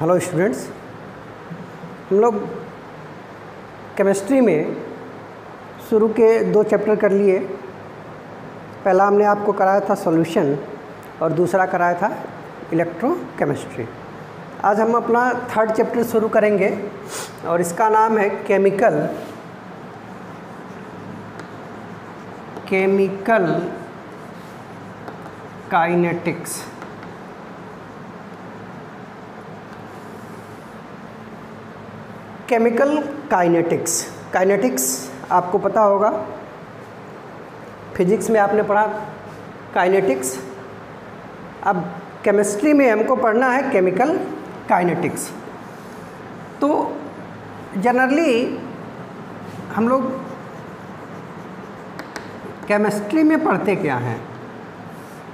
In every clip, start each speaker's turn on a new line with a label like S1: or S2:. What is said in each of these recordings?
S1: Hello students, हम लोग chemistry में शुरू के 2 चैप्टर कर लिए। पहला हमने आपको कराया था सॉल्यूशन और दूसरा कराया था इलेक्ट्रोकेमिस्ट्री। आज हम अपना 3rd चैप्टर शुरू करेंगे और इसका नाम है केमिकल काइनेटिक्स। केमिकल काइनेटिक्स आपको पता होगा, फिजिक्स में आपने पढ़ा काइनेटिक्स। अब केमिस्ट्री में हमको पढ़ना है केमिकल काइनेटिक्स। तो जनरली हम लोग केमिस्ट्री में पढ़ते क्या हैं?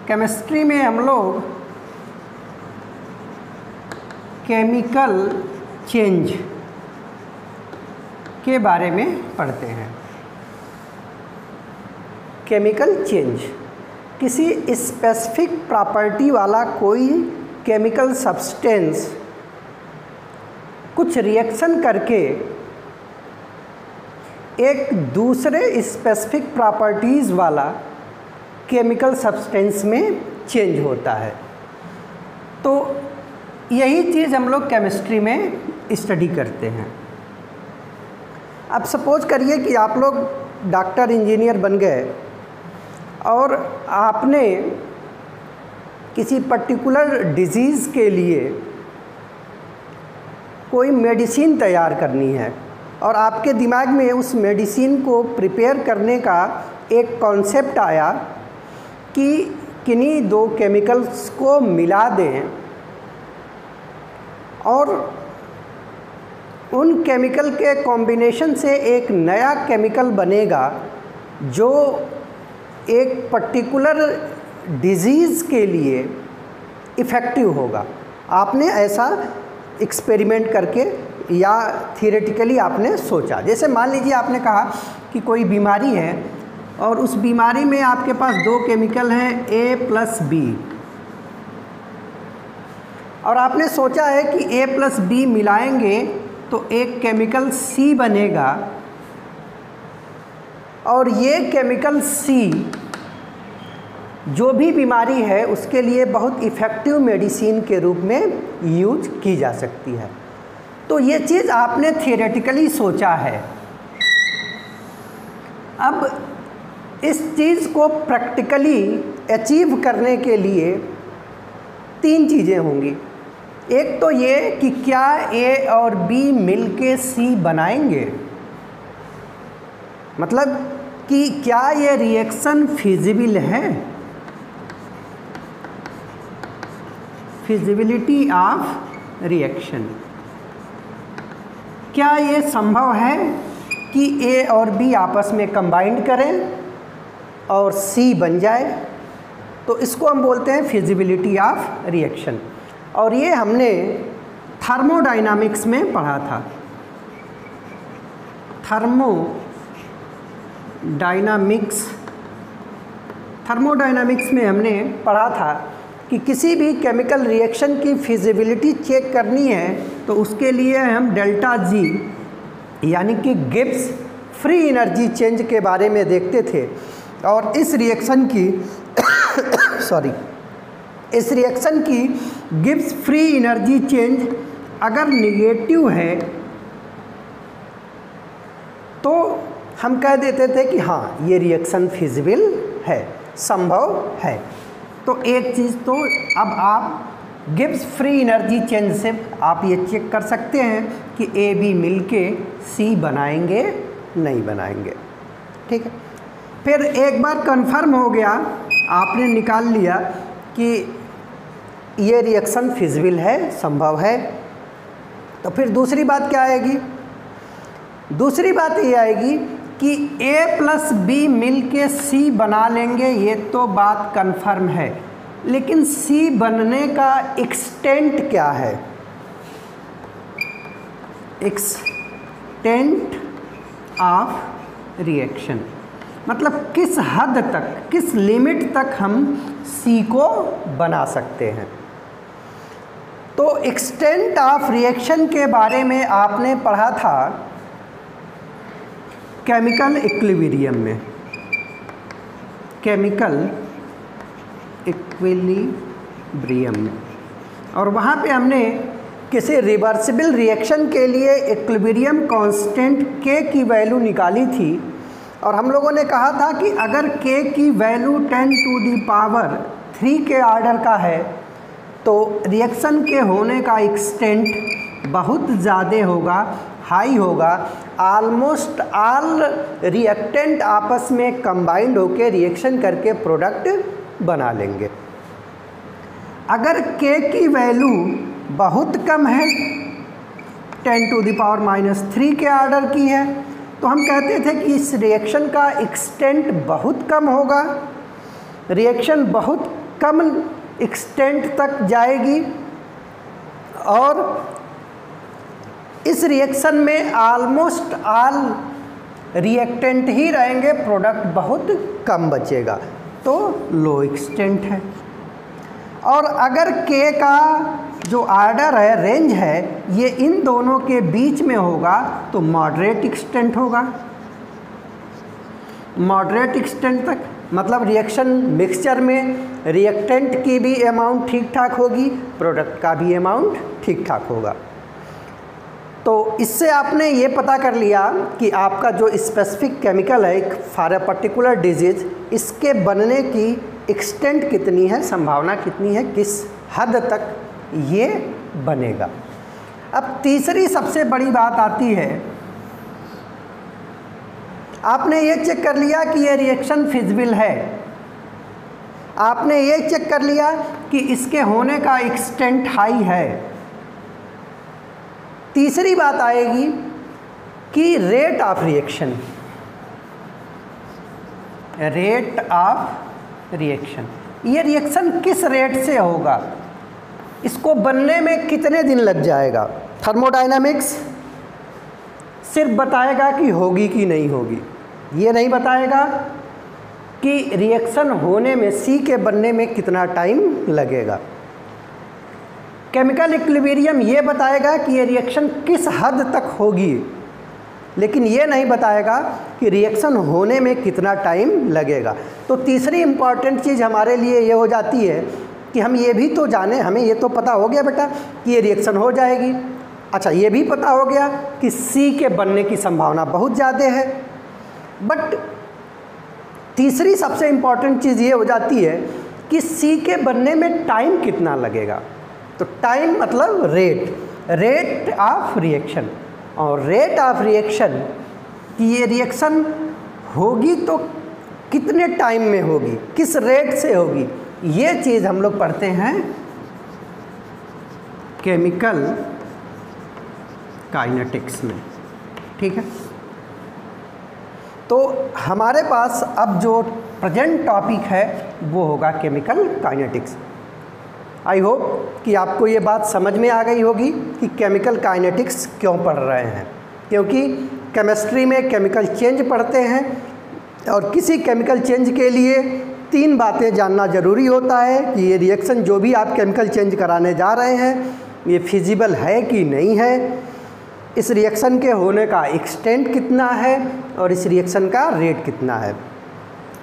S1: केमिस्ट्री में हम लोग केमिकल चेंज के बारे में पढ़ते हैं। केमिकल चेंज किसी स्पेसिफिक प्रॉपर्टी वाला कोई केमिकल सब्सटेंस कुछ रिएक्शन करके एक दूसरे स्पेसिफिक प्रॉपर्टीज़ वाला केमिकल सब्सटेंस में चेंज होता है। तो यही चीज़ हम लोग केमिस्ट्री में स्टडी करते हैं। अब सपोज करिए कि आप लोग डॉक्टर इंजीनियर बन गए और आपने किसी पर्टिकुलर डिजीज़ के लिए कोई मेडिसिन तैयार करनी है और आपके दिमाग में उस मेडिसिन को प्रिपेयर करने का एक कॉन्सेप्ट आया कि किन्हीं 2 केमिकल्स को मिला दें और उन केमिकल के कॉम्बिनेशन से एक नया केमिकल बनेगा जो एक पर्टिकुलर डिजीज़ के लिए इफ़ेक्टिव होगा। आपने ऐसा एक्सपेरिमेंट करके या थियोरेटिकली आपने सोचा। जैसे मान लीजिए आपने कहा कि कोई बीमारी है और उस बीमारी में आपके पास 2 केमिकल हैं A+B, और आपने सोचा है कि A+B मिलाएंगे तो एक केमिकल C बनेगा और ये केमिकल C जो भी बीमारी है उसके लिए बहुत इफ़ेक्टिव मेडिसिन के रूप में यूज की जा सकती है। तो ये चीज़ आपने थियोरेटिकली सोचा है। अब इस चीज़ को प्रैक्टिकली अचीव करने के लिए 3 चीज़ें होंगी। एक तो ये कि क्या A और B मिलके C बनाएंगे, मतलब कि क्या ये रिएक्शन फिजिबल है, फिजिबिलिटी ऑफ रिएक्शन। क्या ये संभव है कि A और B आपस में कंबाइंड करें और C बन जाए? तो इसको हम बोलते हैं फिजिबिलिटी ऑफ रिएक्शन। और ये हमने थर्मोडायनामिक्स में पढ़ा था। थर्मोडायनामिक्स में हमने पढ़ा था कि किसी भी केमिकल रिएक्शन की फिजिबिलिटी चेक करनी है तो उसके लिए हम डेल्टा G यानी कि गिब्स फ्री एनर्जी चेंज के बारे में देखते थे। और इस रिएक्शन की गिब्स फ्री एनर्जी चेंज अगर निगेटिव है तो हम कह देते थे कि हाँ ये रिएक्शन फिजिबल है, संभव है। तो एक चीज़ तो अब आप गिब्स फ्री एनर्जी चेंज से आप ये चेक कर सकते हैं कि A B मिलके C बनाएंगे नहीं बनाएंगे। ठीक है, फिर एक बार कंफर्म हो गया, आपने निकाल लिया कि ये रिएक्शन फिजिबल है, संभव है, तो फिर दूसरी बात क्या आएगी? दूसरी बात ये आएगी कि A+B मिलके C बना लेंगे, ये तो बात कंफर्म है, लेकिन C बनने का एक्सटेंट क्या है? एक्सटेंट ऑफ रिएक्शन, मतलब किस हद तक, किस लिमिट तक हम C को बना सकते हैं। तो एक्सटेंट ऑफ रिएक्शन के बारे में आपने पढ़ा था केमिकल इक्विलिब्रियम में, केमिकल इक्विलिब्रियम में, और वहाँ पे हमने किसी रिवर्सिबल रिएक्शन के लिए इक्विलिब्रियम कांस्टेंट k की वैल्यू निकाली थी, और हम लोगों ने कहा था कि अगर k की वैल्यू 10⁻³ के आर्डर का है तो रिएक्शन के होने का एक्सटेंट बहुत ज़्यादा होगा, हाई होगा, ऑलमोस्ट ऑल रिएक्टेंट आपस में कंबाइंड होकर रिएक्शन करके प्रोडक्ट बना लेंगे। अगर k की वैल्यू बहुत कम है, 10⁻³ के आर्डर की है, तो हम कहते थे कि इस रिएक्शन का एक्सटेंट बहुत कम होगा, रिएक्शन बहुत कम एक्सटेंट तक जाएगी, और इस रिएक्शन में ऑलमोस्ट ऑल रिएक्टेंट ही रहेंगे, प्रोडक्ट बहुत कम बचेगा, तो लो एक्सटेंट है। और अगर k का जो आर्डर है, रेंज है, ये इन दोनों के बीच में होगा तो मॉडरेट एक्सटेंट होगा। मॉडरेट एक्सटेंट तक मतलब रिएक्शन मिक्सचर में रिएक्टेंट की भी अमाउंट ठीक ठाक होगी, प्रोडक्ट का भी अमाउंट ठीक ठाक होगा। तो इससे आपने ये पता कर लिया कि आपका जो स्पेसिफिक केमिकल है फॉर अ पर्टिकुलर डिजीज़, इसके बनने की एक्सटेंट कितनी है, संभावना कितनी है, किस हद तक ये बनेगा। अब तीसरी सबसे बड़ी बात आती है, आपने ये चेक कर लिया कि ये रिएक्शन फिजिबल है, आपने ये चेक कर लिया कि इसके होने का एक्सटेंट हाई है। तीसरी बात आएगी कि rate of reaction, rate of reaction, ये रिएक्शन किस रेट से होगा, इसको बनने में कितने दिन लग जाएगा। थर्मोडायनामिक्स सिर्फ बताएगा कि होगी कि नहीं होगी, ये नहीं बताएगा कि रिएक्शन होने में, सी के बनने में कितना टाइम लगेगा। केमिकल इक्विलिब्रियम ये बताएगा कि ये रिएक्शन किस हद तक होगी, लेकिन ये नहीं बताएगा कि रिएक्शन होने में कितना टाइम लगेगा। तो तीसरी इम्पॉर्टेंट चीज़ हमारे लिए ये हो जाती है कि हम ये भी तो जाने, हमें ये तो पता हो गया बेटा कि ये रिएक्शन हो जाएगी, अच्छा ये भी पता हो गया कि सी के बनने की संभावना बहुत ज़्यादा है, बट तीसरी सबसे इम्पॉर्टेंट चीज़ ये हो जाती है कि सी के बनने में टाइम कितना लगेगा। तो टाइम मतलब रेट, रेट ऑफ रिएक्शन, और रेट ऑफ रिएक्शन कि ये रिएक्शन होगी तो कितने टाइम में होगी, किस रेट से होगी, ये चीज़ हम लोग पढ़ते हैं केमिकल काइनेटिक्स में, ठीक है। तो हमारे पास अब जो प्रेजेंट टॉपिक है वो होगा केमिकल काइनेटिक्स। आई होप कि आपको ये बात समझ में आ गई होगी कि केमिकल काइनेटिक्स क्यों पढ़ रहे हैं, क्योंकि केमिस्ट्री में केमिकल चेंज पढ़ते हैं, और किसी केमिकल चेंज के लिए 3 बातें जानना ज़रूरी होता है कि ये रिएक्शन जो भी आप केमिकल चेंज कराने जा रहे हैं ये फिजिबल है कि नहीं है, इस रिएक्शन के होने का एक्सटेंट कितना है, और इस रिएक्शन का रेट कितना है।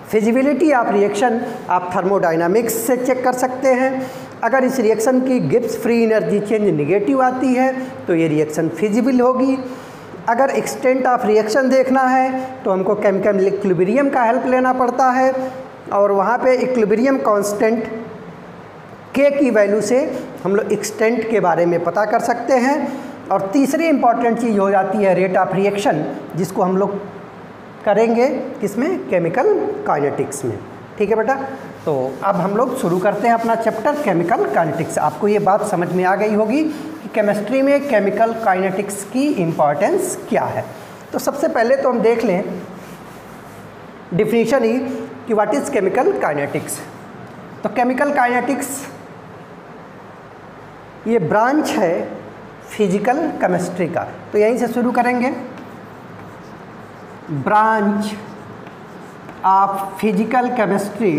S1: फिजिबिलिटी ऑफ रिएक्शन आप थर्मोडायनामिक्स से चेक कर सकते हैं। अगर इस रिएक्शन की Gibbs free energy change negative आती है तो ये रिएक्शन फिजिबल होगी। अगर एक्सटेंट ऑफ रिएक्शन देखना है तो हमको केमिकल इक्विलिब्रियम का हेल्प लेना पड़ता है, और वहाँ पे इक्विलिब्रियम कांस्टेंट k की वैल्यू से हम लोग एक्सटेंट के बारे में पता कर सकते हैं। और तीसरी इम्पॉर्टेंट चीज़ हो जाती है रेट ऑफ रिएक्शन, जिसको हम लोग करेंगे किसमें, केमिकल काइनेटिक्स में, ठीक है बेटा। तो अब हम लोग शुरू करते हैं अपना चैप्टर केमिकल काइनेटिक्स। आपको ये बात समझ में आ गई होगी कि केमिस्ट्री में केमिकल काइनेटिक्स की इम्पॉर्टेंस क्या है। तो सबसे पहले तो हम देख लें डिफिनीशन ही कि व्हाट इज़ केमिकल काइनेटिक्स। तो केमिकल काइनेटिक्स ये ब्रांच है फिजिकल केमिस्ट्री का, तो यहीं से शुरू करेंगे। Branch of physical chemistry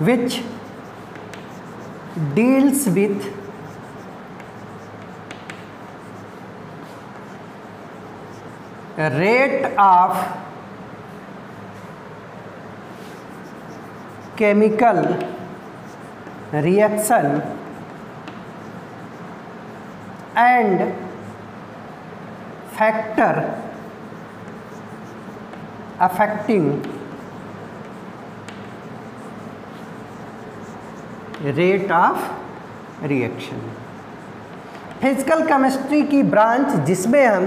S1: which deals with rate of chemical reaction and factor affecting rate of reaction. Physical chemistry की ब्रांच जिसमें हम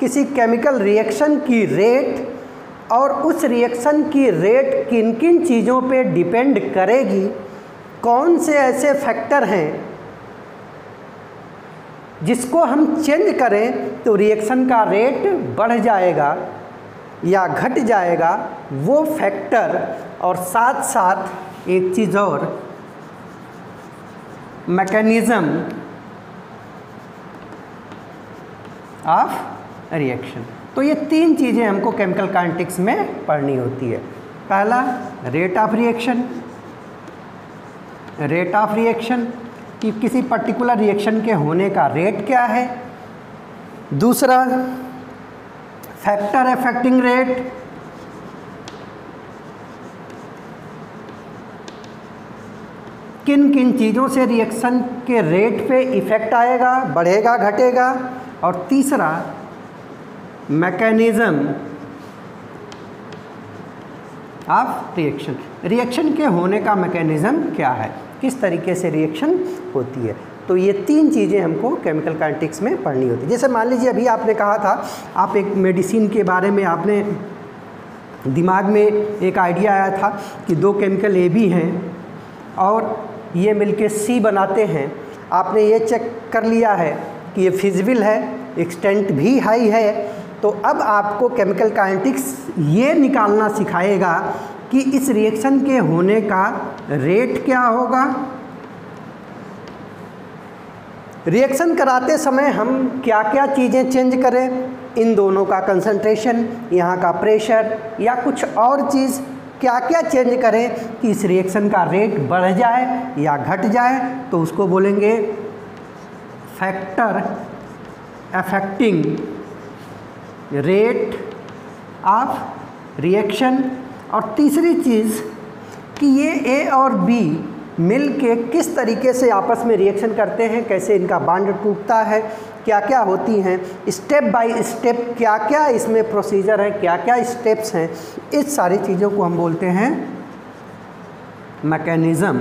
S1: किसी केमिकल रिएक्शन की रेट और उस रिएक्शन की रेट किन किन चीज़ों पे डिपेंड करेगी, कौन से ऐसे फैक्टर हैं जिसको हम चेंज करें तो रिएक्शन का रेट बढ़ जाएगा या घट जाएगा, वो फैक्टर और साथ साथ एक चीज़ और मैकेनिज़्म ऑफ रिएक्शन। तो ये तीन चीज़ें हमको केमिकल काइनेटिक्स में पढ़नी होती है। पहला rate of reaction, rate of reaction कि किसी पर्टिकुलर रिएक्शन के होने का रेट क्या है। दूसरा फैक्टर अफेक्टिंग रेट, किन किन चीज़ों से रिएक्शन के रेट पे इफ़ेक्ट आएगा, बढ़ेगा घटेगा। और तीसरा मैकेनिज़्म ऑफ रिएक्शन, रिएक्शन के होने का मैकेनिज़्म क्या है, किस तरीके से रिएक्शन होती है। तो ये तीन चीज़ें हमको केमिकल काइनेटिक्स में पढ़नी होती है। जैसे मान लीजिए अभी आपने कहा था, आप एक मेडिसिन के बारे में आपने दिमाग में एक आइडिया आया था कि दो केमिकल ए बी हैं और ये मिलके सी बनाते हैं। आपने ये चेक कर लिया है कि ये फिजिबल है, एक्सटेंट भी हाई है। तो अब आपको केमिकल काइनेटिक्स ये निकालना सिखाएगा कि इस रिएक्शन के होने का रेट क्या होगा। रिएक्शन कराते समय हम क्या क्या चीज़ें चेंज करें, इन दोनों का कंसंट्रेशन, यहाँ का प्रेशर या कुछ और चीज़ क्या क्या चेंज करें कि इस रिएक्शन का रेट बढ़ जाए या घट जाए, तो उसको बोलेंगे factor affecting rate of reaction. और तीसरी चीज़ कि ये ए और बी मिल के किस तरीके से आपस में रिएक्शन करते हैं, कैसे इनका बॉन्ड टूटता है, क्या क्या होती हैं, स्टेप बाय स्टेप क्या क्या इसमें प्रोसीजर है, क्या क्या स्टेप्स हैं, इस सारी चीज़ों को हम बोलते हैं मैकेनिज़्म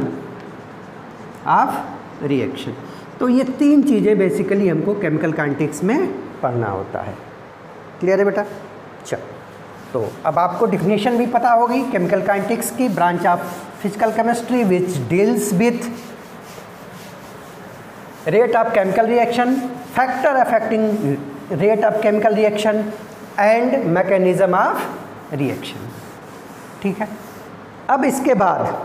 S1: ऑफ रिएक्शन। तो ये तीन चीज़ें बेसिकली हमको केमिकल काइनेटिक्स में पढ़ना होता है। क्लियर है बेटा? चल, तो अब आपको डिफिनीशन भी पता होगी केमिकल काइनेटिक्स की, branch of physical chemistry which deals with rate of chemical reaction, factor affecting rate of chemical reaction and mechanism of reaction. ठीक है, अब इसके बाद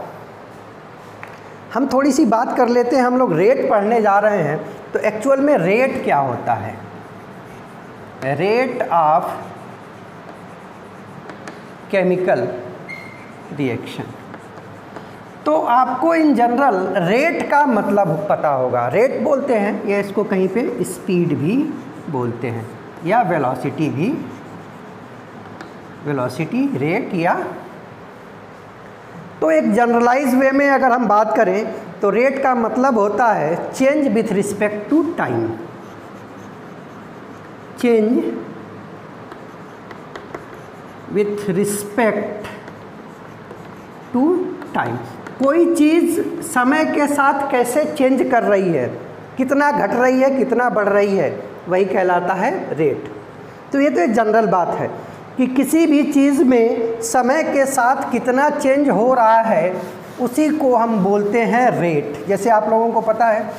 S1: हम थोड़ी सी बात कर लेते हैं। हम लोग रेट पढ़ने जा रहे हैं, तो एक्चुअल में रेट क्या होता है। रेट ऑफ केमिकल रिएक्शन, तो आपको इन जनरल रेट का मतलब पता होगा। रेट बोलते हैं, या इसको कहीं पे स्पीड भी बोलते हैं या वेलोसिटी भी, वेलोसिटी रेट या। तो एक जनरलाइज वे में अगर हम बात करें तो रेट का मतलब होता है change with respect to time, change with respect to time. कोई चीज़ समय के साथ कैसे चेंज कर रही है, कितना घट रही है, कितना बढ़ रही है, वही कहलाता है रेट। तो ये तो एक जनरल बात है कि किसी भी चीज़ में समय के साथ कितना चेंज हो रहा है, उसी को हम बोलते हैं रेट। जैसे आप लोगों को पता है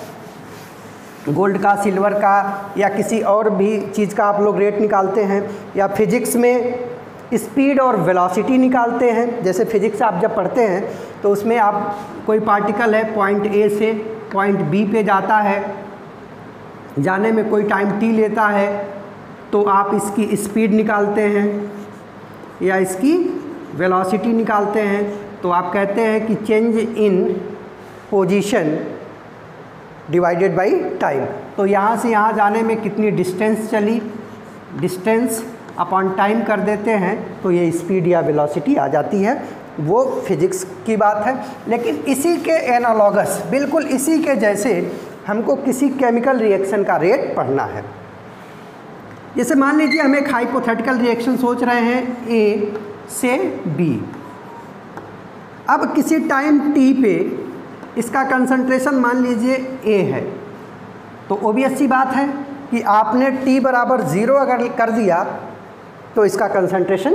S1: गोल्ड का, सिल्वर का या किसी और भी चीज़ का आप लोग रेट निकालते हैं, या फिजिक्स में स्पीड और वेलोसिटी निकालते हैं। जैसे फिजिक्स आप जब पढ़ते हैं तो उसमें आप कोई पार्टिकल है पॉइंट ए से पॉइंट बी पे जाता है, जाने में कोई टाइम टी लेता है, तो आप इसकी स्पीड निकालते हैं या इसकी वेलोसिटी निकालते हैं। तो आप कहते हैं कि change in position divided by time. तो यहाँ से यहाँ जाने में कितनी डिस्टेंस चली, डिस्टेंस अपॉन टाइम कर देते हैं तो ये स्पीड या वेलोसिटी आ जाती है। वो फिजिक्स की बात है। लेकिन इसी के एनालॉगस, बिल्कुल इसी के जैसे हमको किसी केमिकल रिएक्शन का रेट पढ़ना है। जैसे मान लीजिए हम एक हाइपोथेटिकल रिएक्शन सोच रहे हैं ए से बी। अब किसी टाइम टी पे इसका कंसंट्रेशन मान लीजिए ए है, तो ऑब्वियस सी बात है कि आपने t बराबर 0 अगर कर दिया तो इसका कंसंट्रेशन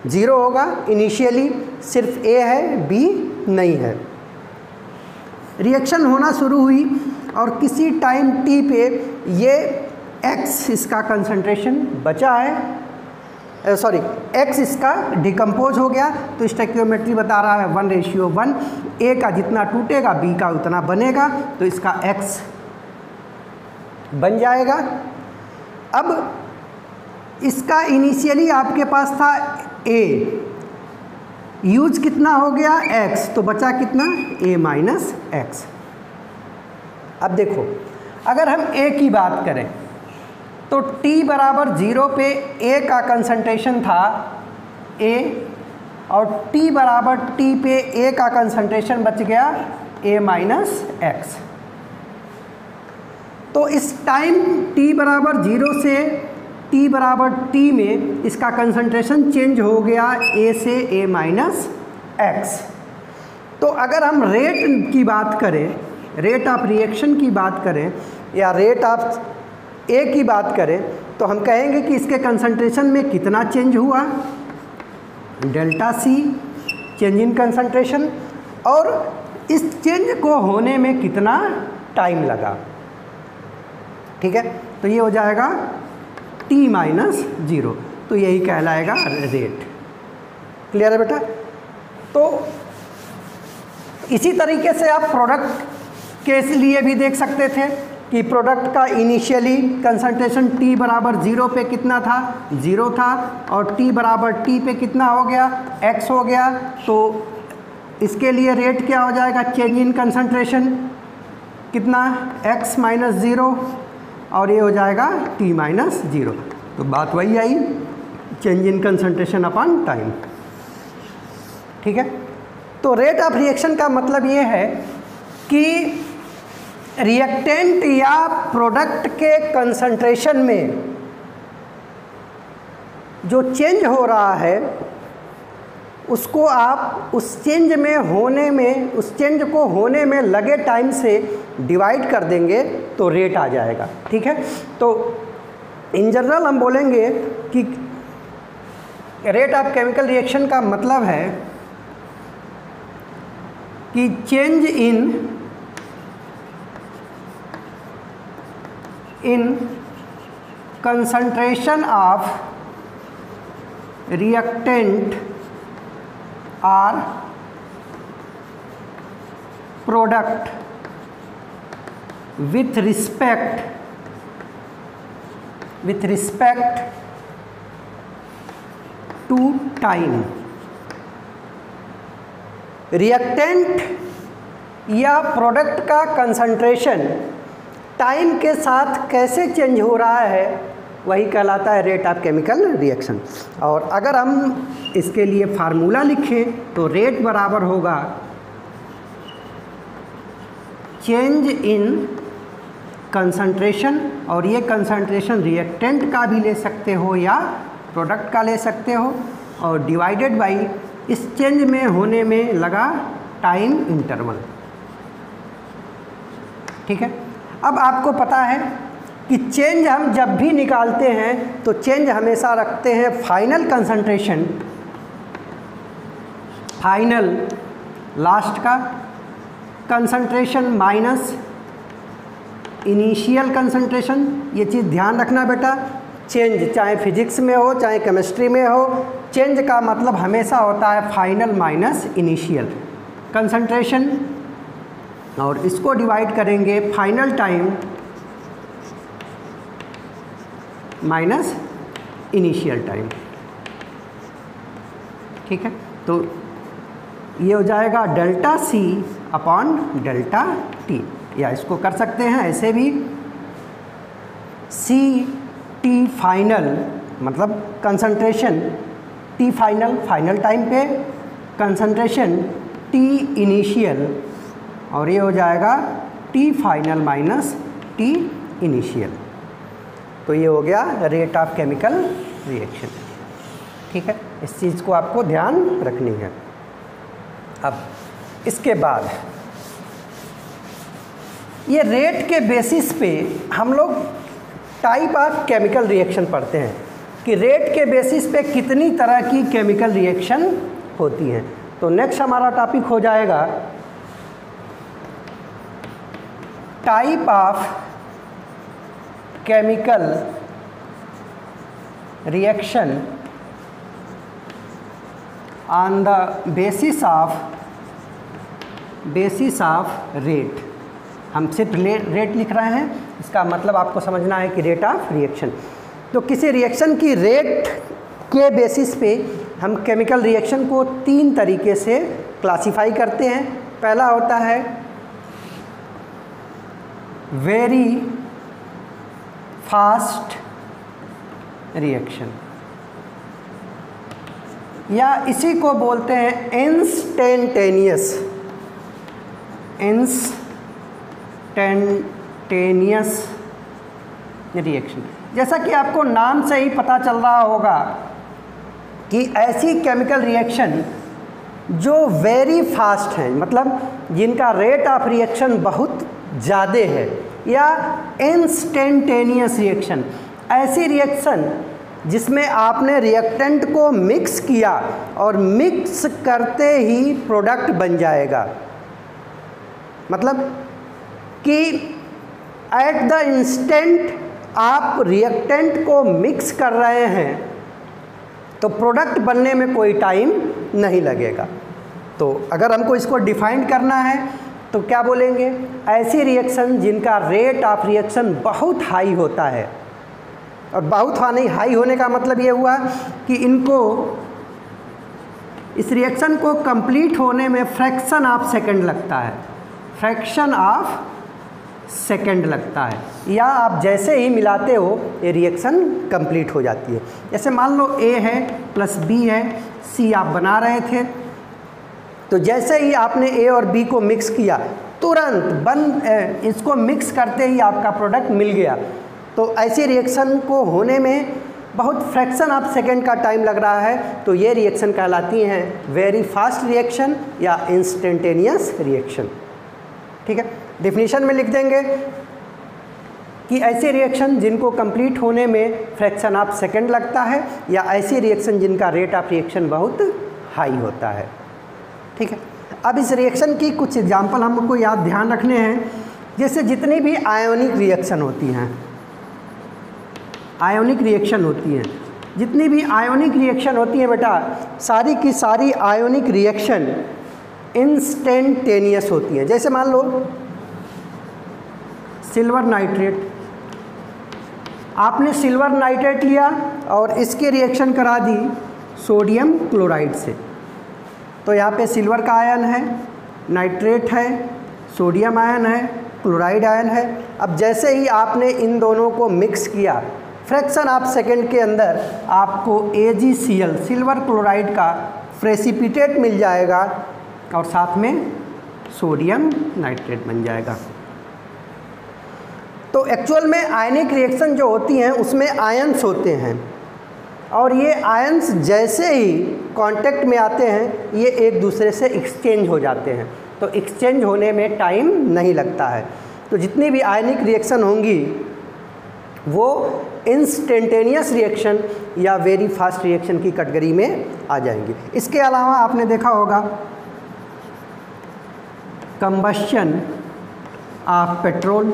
S1: 0 होगा। इनिशियली सिर्फ a है, b नहीं है। रिएक्शन होना शुरू हुई और किसी टाइम t पे ये x इसका कंसंट्रेशन बचा है, सॉरी x इसका डिकम्पोज हो गया। तो स्टोइकियोमेट्री बता रहा है 1:1, a का जितना टूटेगा b का उतना बनेगा, तो इसका x बन जाएगा। अब इसका इनिशियली आपके पास था a, यूज कितना हो गया x, तो बचा कितना a माइनस x। अब देखो अगर हम a की बात करें तो t बराबर 0 पे a का कंसंट्रेशन था a, और t बराबर t पे a का कंसंट्रेशन बच गया a माइनस x। तो इस टाइम t बराबर 0 से t बराबर t में इसका कंसंट्रेशन चेंज हो गया a से a माइनस x। तो अगर हम रेट की बात करें, रेट ऑफ रिएक्शन की बात करें या रेट ऑफ ए की बात करें, तो हम कहेंगे कि इसके कंसंट्रेशन में कितना चेंज हुआ, delta C change in concentration, और इस चेंज को होने में कितना टाइम लगा। ठीक है, तो ये हो जाएगा t माइनस 0, तो यही कहलाएगा रेट। क्लियर है बेटा? तो इसी तरीके से आप प्रोडक्ट के लिए भी देख सकते थे कि प्रोडक्ट का इनिशियली कंसंट्रेशन t बराबर 0 पे कितना था, 0 था, और t बराबर t पे कितना हो गया, x हो गया। तो इसके लिए रेट क्या हो जाएगा, चेंज इन कंसंट्रेशन कितना, x माइनस 0, और ये हो जाएगा t माइनस 0। तो बात वही आई, change in concentration upon time. ठीक है, तो रेट ऑफ रिएक्शन का मतलब ये है कि रिएक्टेंट या प्रोडक्ट के कंसंट्रेशन में जो चेंज हो रहा है उसको आप उस चेंज में होने में, उस चेंज को होने में लगे टाइम से डिवाइड कर देंगे तो रेट आ जाएगा। ठीक है, तो इन जनरल हम बोलेंगे कि रेट ऑफ केमिकल रिएक्शन का मतलब है कि change in concentration of reactant or product with respect to time। Reactant या प्रोडक्ट का कंसंट्रेशन टाइम के साथ कैसे चेंज हो रहा है वही कहलाता है रेट ऑफ केमिकल रिएक्शन। और अगर हम इसके लिए फार्मूला लिखें तो रेट बराबर होगा चेंज इन कंसंट्रेशन, और ये कंसंट्रेशन रिएक्टेंट का भी ले सकते हो या प्रोडक्ट का ले सकते हो, और डिवाइडेड बाई इस चेंज में होने में लगा टाइम इंटरवल। ठीक है, अब आपको पता है कि चेंज हम जब भी निकालते हैं तो चेंज हमेशा रखते हैं फाइनल कंसंट्रेशन, फाइनल लास्ट का कंसंट्रेशन माइनस इनिशियल कंसंट्रेशन। ये चीज़ ध्यान रखना बेटा, चेंज चाहे फिजिक्स में हो चाहे केमिस्ट्री में हो, चेंज का मतलब हमेशा होता है फाइनल माइनस इनिशियल कंसंट्रेशन, और इसको डिवाइड करेंगे final time minus initial time. ठीक है, तो ये हो जाएगा delta C upon delta T, या इसको कर सकते हैं ऐसे भी, सी टी फाइनल मतलब concentration, T final final time पे, कंसंट्रेशन टी इनिशियल, और ये हो जाएगा T final minus T initial. तो ये हो गया रेट ऑफ केमिकल रिएक्शन। ठीक है, इस चीज़ को आपको ध्यान रखनी है। अब इसके बाद ये रेट के बेसिस पे हम लोग टाइप ऑफ केमिकल रिएक्शन पढ़ते हैं कि रेट के बेसिस पे कितनी तरह की केमिकल रिएक्शन होती हैं। तो नेक्स्ट हमारा टॉपिक हो जाएगा type of chemical reaction on the basis of rate. हम सिर्फ रेट लिख रहे हैं, इसका मतलब आपको समझना है कि रेट ऑफ रिएक्शन। तो किसी रिएक्शन की रेट के बेसिस पे हम केमिकल रिएक्शन को 3 तरीके से क्लासिफाई करते हैं। पहला होता है वेरी फास्ट रिएक्शन, या इसी को बोलते हैं इंस्टेंटेनियस रिएक्शन। जैसा कि आपको नाम से ही पता चल रहा होगा कि ऐसी केमिकल रिएक्शन जो वेरी फास्ट हैं, मतलब जिनका रेट ऑफ रिएक्शन बहुत ज़्यादा है, या इंस्टेंटेनियस रिएक्शन, ऐसी रिएक्शन जिसमें आपने रिएक्टेंट को मिक्स किया और मिक्स करते ही प्रोडक्ट बन जाएगा। मतलब कि एट द इंस्टेंट आप रिएक्टेंट को मिक्स कर रहे हैं तो प्रोडक्ट बनने में कोई टाइम नहीं लगेगा। तो अगर हमको इसको डिफाइन करना है तो क्या बोलेंगे? ऐसी रिएक्शन जिनका रेट ऑफ रिएक्शन बहुत हाई होता है, और बहुत हाई होने का मतलब ये हुआ कि इनको इस रिएक्शन को कंप्लीट होने में फ्रैक्शन ऑफ सेकंड लगता है, फ्रैक्शन ऑफ सेकंड लगता है, या आप जैसे ही मिलाते हो ये रिएक्शन कंप्लीट हो जाती है। जैसे मान लो A है प्लस B है, C आप बना रहे थे, तो जैसे ही आपने A और B को मिक्स किया तुरंत इसको मिक्स करते ही आपका प्रोडक्ट मिल गया। तो ऐसी रिएक्शन को होने में बहुत फ्रैक्शन ऑफ सेकंड का टाइम लग रहा है, तो ये रिएक्शन कहलाती हैं वेरी फास्ट रिएक्शन या इंस्टेंटेनियस रिएक्शन। ठीक है, डेफिनेशन में लिख देंगे कि ऐसी रिएक्शन जिनको कंप्लीट होने में फ्रैक्शन ऑफ सेकंड लगता है, या ऐसी रिएक्शन जिनका रेट ऑफ रिएक्शन बहुत हाई होता है। ठीक है, अब इस रिएक्शन की कुछ एग्जांपल हमको याद ध्यान रखने हैं। जैसे जितनी भी आयोनिक रिएक्शन होती हैं, आयोनिक रिएक्शन होती हैं, जितनी भी आयोनिक रिएक्शन होती है बेटा, सारी की सारी आयोनिक रिएक्शन इंस्टेंटेनियस होती है। जैसे मान लो सिल्वर नाइट्रेट, आपने सिल्वर नाइट्रेट लिया और इसके रिएक्शन करा दी सोडियम क्लोराइड से, तो यहाँ पे सिल्वर का आयन है, नाइट्रेट है, सोडियम आयन है, क्लोराइड आयन है। अब जैसे ही आपने इन दोनों को मिक्स किया, फ्रैक्शन ऑफ सेकंड के अंदर आपको AgCl सिल्वर क्लोराइड का प्रेसिपिटेट मिल जाएगा और साथ में सोडियम नाइट्रेट बन जाएगा। तो एक्चुअल में आयनिक रिएक्शन जो होती हैं उसमें आयंस होते हैं, और ये आयंस जैसे ही कांटेक्ट में आते हैं ये एक दूसरे से एक्सचेंज हो जाते हैं, तो एक्सचेंज होने में टाइम नहीं लगता है। तो जितनी भी आयनिक रिएक्शन होंगी वो इंस्टेंटेनियस रिएक्शन या वेरी फास्ट रिएक्शन की कैटेगरी में आ जाएंगी। इसके अलावा आपने देखा होगा कंबशन ऑफ पेट्रोल,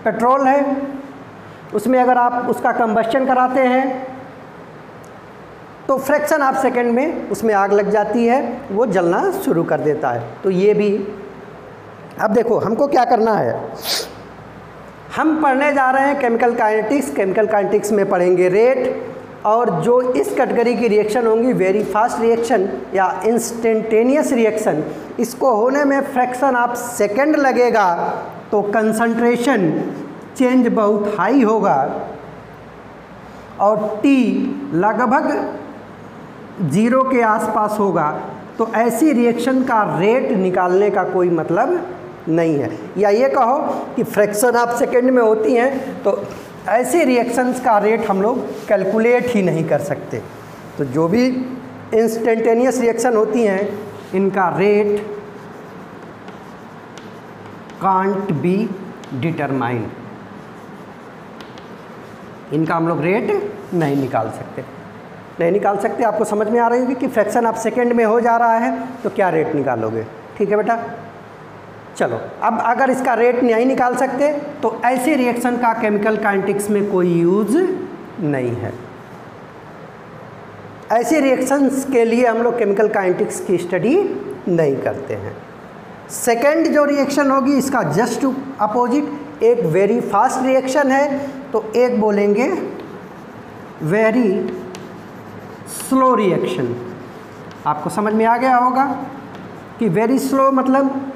S1: पेट्रोल है, उसमें अगर आप उसका कंबशन कराते हैं तो फ्रैक्शन ऑफ सेकंड में उसमें आग लग जाती है, वो जलना शुरू कर देता है। तो ये भी, अब देखो हमको क्या करना है, हम पढ़ने जा रहे हैं केमिकल काइनेटिक्स। केमिकल काइनेटिक्स में पढ़ेंगे रेट, और जो इस कैटेगरी की रिएक्शन होंगी वेरी फास्ट रिएक्शन या इंस्टेंटेनियस रिएक्शन, इसको होने में फ्रैक्शन ऑफ सेकेंड लगेगा, तो कंसंट्रेशन चेंज बहुत हाई होगा और T लगभग 0 के आसपास होगा। तो ऐसी रिएक्शन का रेट निकालने का कोई मतलब नहीं है। या ये कहो कि फ्रैक्शन ऑफ सेकेंड में होती हैं तो ऐसे रिएक्शंस का रेट हम लोग कैलकुलेट ही नहीं कर सकते। तो जो भी इंस्टेंटेनियस रिएक्शन होती हैं इनका रेट कांट बी डिटरमाइंड, इनका हम लोग रेट नहीं निकाल सकते। आपको समझ में आ रही होगी कि फ्रैक्शन ऑफ सेकेंड में हो जा रहा है तो क्या रेट निकालोगे। ठीक है बेटा, चलो अब अगर इसका रेट नहीं निकाल सकते तो ऐसे रिएक्शन का केमिकल काइनेटिक्स में कोई यूज नहीं है। ऐसे रिएक्शंस के लिए हम लोग केमिकल काइनेटिक्स की स्टडी नहीं करते हैं। सेकेंड जो रिएक्शन होगी इसका जस्ट अपोजिट, एक वेरी फास्ट रिएक्शन है तो एक बोलेंगे वेरी स्लो रिएक्शन। आपको समझ में आ गया होगा कि वेरी स्लो मतलब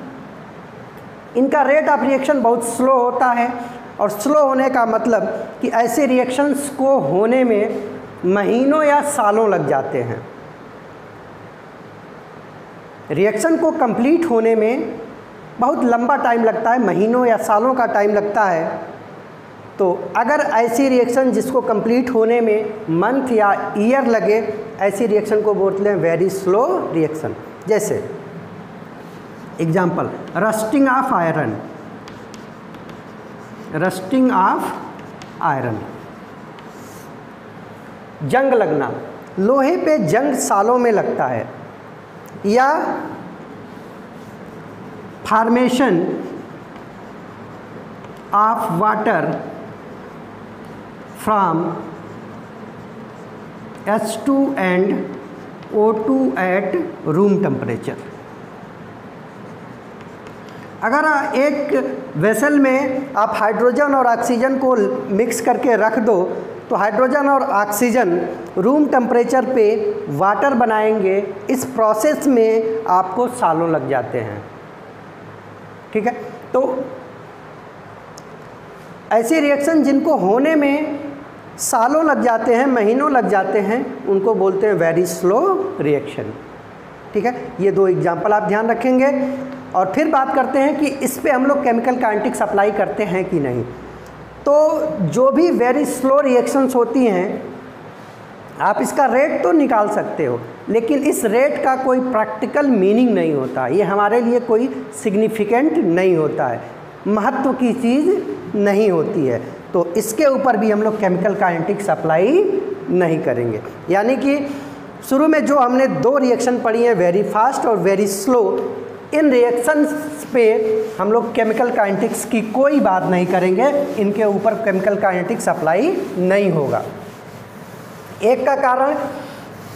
S1: इनका रेट ऑफ रिएक्शन बहुत स्लो होता है, और स्लो होने का मतलब कि ऐसे रिएक्शंस को होने में महीनों या सालों लग जाते हैं। रिएक्शन को कंप्लीट होने में बहुत लंबा टाइम लगता है, महीनों या सालों का टाइम लगता है। तो अगर ऐसी रिएक्शन जिसको कंप्लीट होने में मंथ या ईयर लगे, ऐसी रिएक्शन को बोलते हैं वेरी स्लो रिएक्शन। जैसे एग्जाम्पल, रस्टिंग ऑफ आयरन, जंग लगना, लोहे पे जंग सालों में लगता है। या formation of water from H2 and O2 at room temperature. अगर एक वेसल में आप हाइड्रोजन और ऑक्सीजन को मिक्स करके रख दो तो हाइड्रोजन और ऑक्सीजन रूम टेम्परेचर पे वाटर बनाएंगे। इस प्रोसेस में आपको सालों लग जाते हैं। ठीक है, तो ऐसी रिएक्शन जिनको होने में सालों लग जाते हैं, महीनों लग जाते हैं, उनको बोलते हैं वेरी स्लो रिएक्शन। ठीक है, ये दो एग्जाम्पल आप ध्यान रखेंगे। और फिर बात करते हैं कि इस पे हम लोग केमिकल काइनेटिक्स अप्लाई करते हैं कि नहीं। तो जो भी वेरी स्लो रिएक्शंस होती हैं आप इसका रेट तो निकाल सकते हो, लेकिन इस रेट का कोई प्रैक्टिकल मीनिंग नहीं होता, ये हमारे लिए कोई सिग्निफिकेंट नहीं होता है, महत्व की चीज़ नहीं होती है। तो इसके ऊपर भी हम लोग केमिकल काइनेटिक्स अप्लाई नहीं करेंगे। यानी कि शुरू में जो हमने दो रिएक्शन पढ़ी हैं, वेरी फास्ट और वेरी स्लो, इन रिएक्शंस पे हम लोग केमिकल काइनेटिक्स की कोई बात नहीं करेंगे, इनके ऊपर केमिकल काइनेटिक्स अप्लाई नहीं होगा। एक का कारण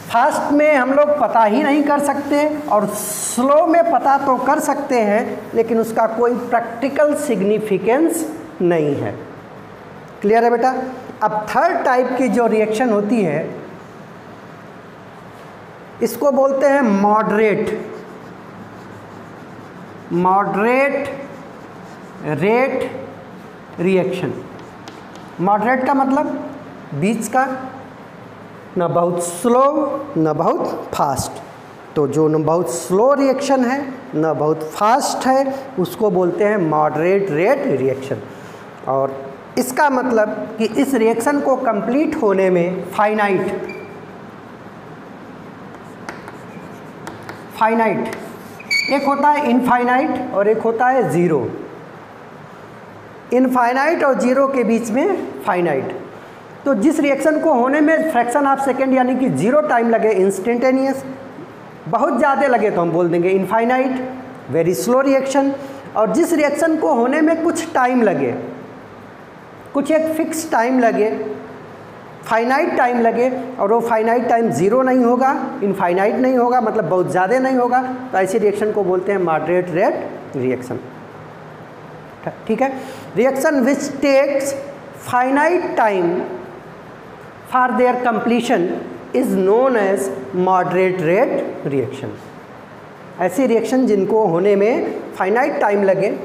S1: फास्ट में हम लोग पता ही नहीं कर सकते और स्लो में पता तो कर सकते हैं, लेकिन उसका कोई प्रैक्टिकल सिग्निफिकेंस नहीं है। क्लियर है बेटा। अब थर्ड टाइप की जो रिएक्शन होती है इसको बोलते हैं मॉडरेट रेट रिएक्शन। मॉडरेट का मतलब बीच का, न बहुत स्लो न बहुत फास्ट। तो जो न बहुत स्लो रिएक्शन है न बहुत फास्ट है उसको बोलते हैं मॉडरेट रेट रिएक्शन। और इसका मतलब कि इस रिएक्शन को कंप्लीट होने में फाइनाइट एक होता है इनफाइनाइट और एक होता है ज़ीरो। इनफाइनाइट और ज़ीरो के बीच में फाइनाइट। तो जिस रिएक्शन को होने में फ्रैक्शन ऑफ सेकेंड यानी कि ज़ीरो टाइम लगे इंस्टेंटेनियस, बहुत ज़्यादा लगे तो हम बोल देंगे इनफाइनाइट वेरी स्लो रिएक्शन। और जिस रिएक्शन को होने में कुछ टाइम लगे, कुछ एक फिक्स टाइम लगे, फाइनाइट टाइम लगे, और वो फाइनाइट टाइम ज़ीरो नहीं होगा, इनफाइनाइट नहीं होगा, मतलब बहुत ज़्यादा नहीं होगा, तो ऐसी रिएक्शन को बोलते हैं मॉडरेट रेट रिएक्शन। ठीक है। Reaction which takes finite time for their completion is known as moderate rate reaction. ऐसी रिएक्शन जिनको होने में फाइनाइट टाइम लगे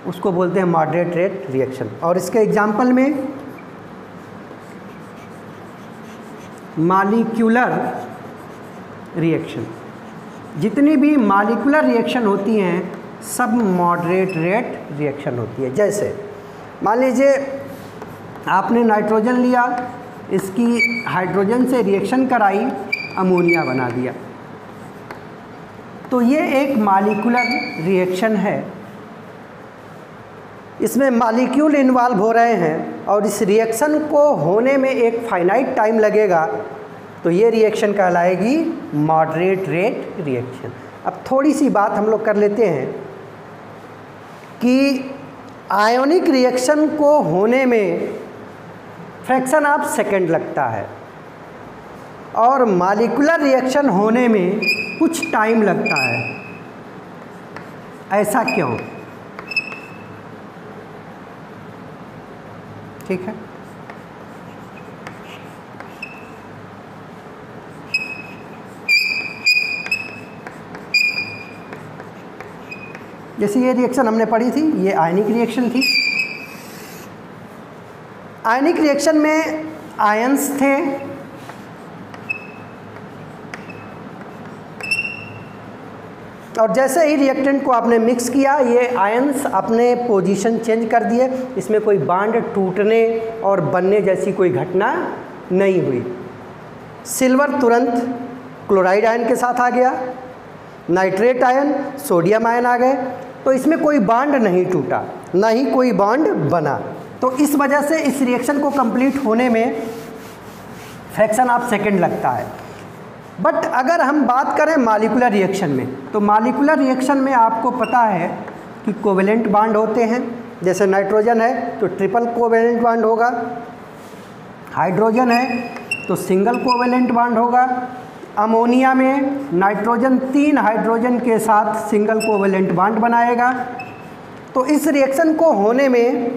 S1: उसको बोलते हैं मॉडरेट रेट रिएक्शन। और इसके एग्जाम्पल में मॉलिक्यूलर रिएक्शन, जितनी भी मॉलिक्यूलर रिएक्शन होती हैं सब मॉडरेट रेट रिएक्शन होती है। जैसे मान लीजिए आपने नाइट्रोजन लिया, इसकी हाइड्रोजन से रिएक्शन कराई, अमोनिया बना दिया, तो ये एक मॉलिक्यूलर रिएक्शन है। इसमें मॉलिक्यूल इन्वॉल्व हो रहे हैं और इस रिएक्शन को होने में एक फाइनाइट टाइम लगेगा, तो ये रिएक्शन कहलाएगी मॉडरेट रेट रिएक्शन। अब थोड़ी सी बात हम लोग कर लेते हैं कि आयोनिक रिएक्शन को होने में फ्रैक्शन ऑफ सेकेंड लगता है और मॉलिक्यूलर रिएक्शन होने में कुछ टाइम लगता है। ऐसा क्यों? ठीक है, जैसे ये रिएक्शन हमने पढ़ी थी, ये आयनिक रिएक्शन थी। आयनिक रिएक्शन में आयंस थे, और जैसे ही रिएक्टेंट को आपने मिक्स किया, ये आयंस अपने पोजीशन चेंज कर दिए, इसमें कोई बांड टूटने और बनने जैसी कोई घटना नहीं हुई। सिल्वर तुरंत क्लोराइड आयन के साथ आ गया, नाइट्रेट आयन, सोडियम आयन आ गए, तो इसमें कोई बांड नहीं टूटा, ना ही कोई बांड बना। तो इस वजह से इस रिएक्शन को कंप्लीट होने में फ्रैक्शन ऑफ सेकेंड लगता है। बट अगर हम बात करें मॉलिक्यूलर रिएक्शन में, तो मॉलिक्यूलर रिएक्शन में आपको पता है कि कोवेलेंट बांड होते हैं। जैसे नाइट्रोजन है तो ट्रिपल कोवेलेंट बांड होगा, हाइड्रोजन है तो सिंगल कोवेलेंट बांड होगा, अमोनिया में नाइट्रोजन 3 हाइड्रोजन के साथ सिंगल कोवेलेंट बांड बनाएगा। तो इस रिएक्शन को होने में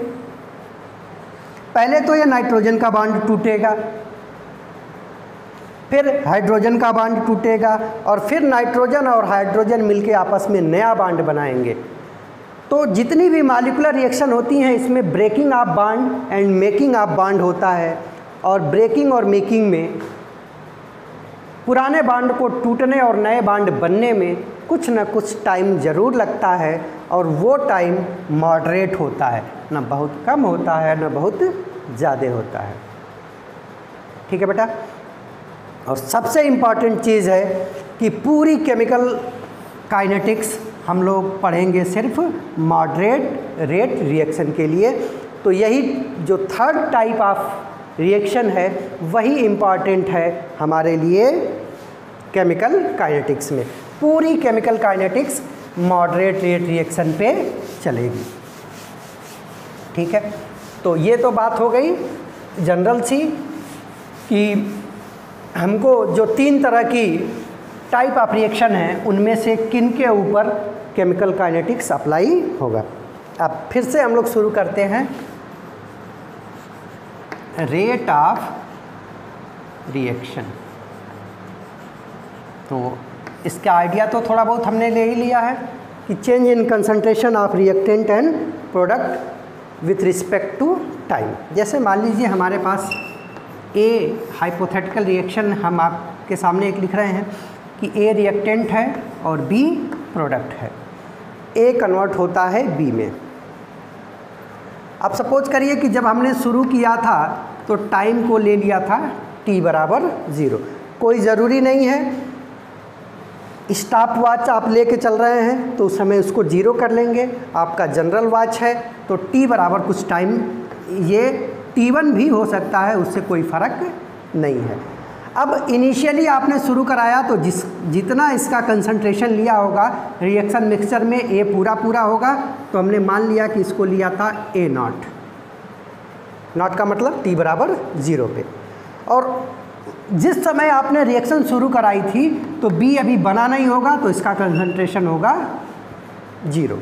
S1: पहले तो ये नाइट्रोजन का बांड टूटेगा, फिर हाइड्रोजन का बांड टूटेगा, और फिर नाइट्रोजन और हाइड्रोजन मिलके आपस में नया बांड बनाएंगे। तो जितनी भी मॉलिक्यूलर रिएक्शन होती हैं इसमें breaking of bond and making of bond होता है, और ब्रेकिंग और मेकिंग में पुराने बांड को टूटने और नए बांड बनने में कुछ न कुछ टाइम ज़रूर लगता है, और वो टाइम मॉडरेट होता है, ना बहुत कम होता है ना बहुत ज़्यादा होता है। ठीक है बेटा। और सबसे इम्पॉर्टेंट चीज़ है कि पूरी केमिकल काइनेटिक्स हम लोग पढ़ेंगे सिर्फ मॉडरेट रेट रिएक्शन के लिए। तो यही जो थर्ड टाइप ऑफ रिएक्शन है वही इम्पॉर्टेंट है हमारे लिए केमिकल काइनेटिक्स में। पूरी chemical kinetics moderate rate reaction पे चलेगी। ठीक है, तो ये तो बात हो गई जनरल सी कि हमको जो 3 तरह की टाइप ऑफ रिएक्शन है उनमें से किन के ऊपर केमिकल काइनेटिक्स अप्लाई होगा। अब फिर से हम लोग शुरू करते हैं रेट ऑफ रिएक्शन। तो इसका आइडिया तो थोड़ा बहुत हमने ले ही लिया है कि change in concentration of reactant and product with respect to time. जैसे मान लीजिए हमारे पास ए हाइपोथेटिकल रिएक्शन हम आपके सामने एक लिख रहे हैं कि ए रिएक्टेंट है और बी प्रोडक्ट है। ए कन्वर्ट होता है बी में। अब सपोज करिए कि जब हमने शुरू किया था तो टाइम को ले लिया था t बराबर 0। कोई ज़रूरी नहीं है स्टॉप वॉच आप लेके चल रहे हैं तो उस समय उसको 0 कर लेंगे। आपका जनरल वॉच है तो t बराबर कुछ टाइम, ये t1 भी हो सकता है, उससे कोई फ़र्क नहीं है। अब इनिशियली आपने शुरू कराया तो जितना इसका कंसंट्रेशन लिया होगा रिएक्शन मिक्सचर में ए पूरा होगा, तो हमने मान लिया कि इसको लिया था ए नॉट। नॉट का मतलब t बराबर 0 पे। और जिस समय आपने रिएक्शन शुरू कराई थी तो B अभी बना नहीं होगा तो इसका कंसंट्रेशन होगा 0।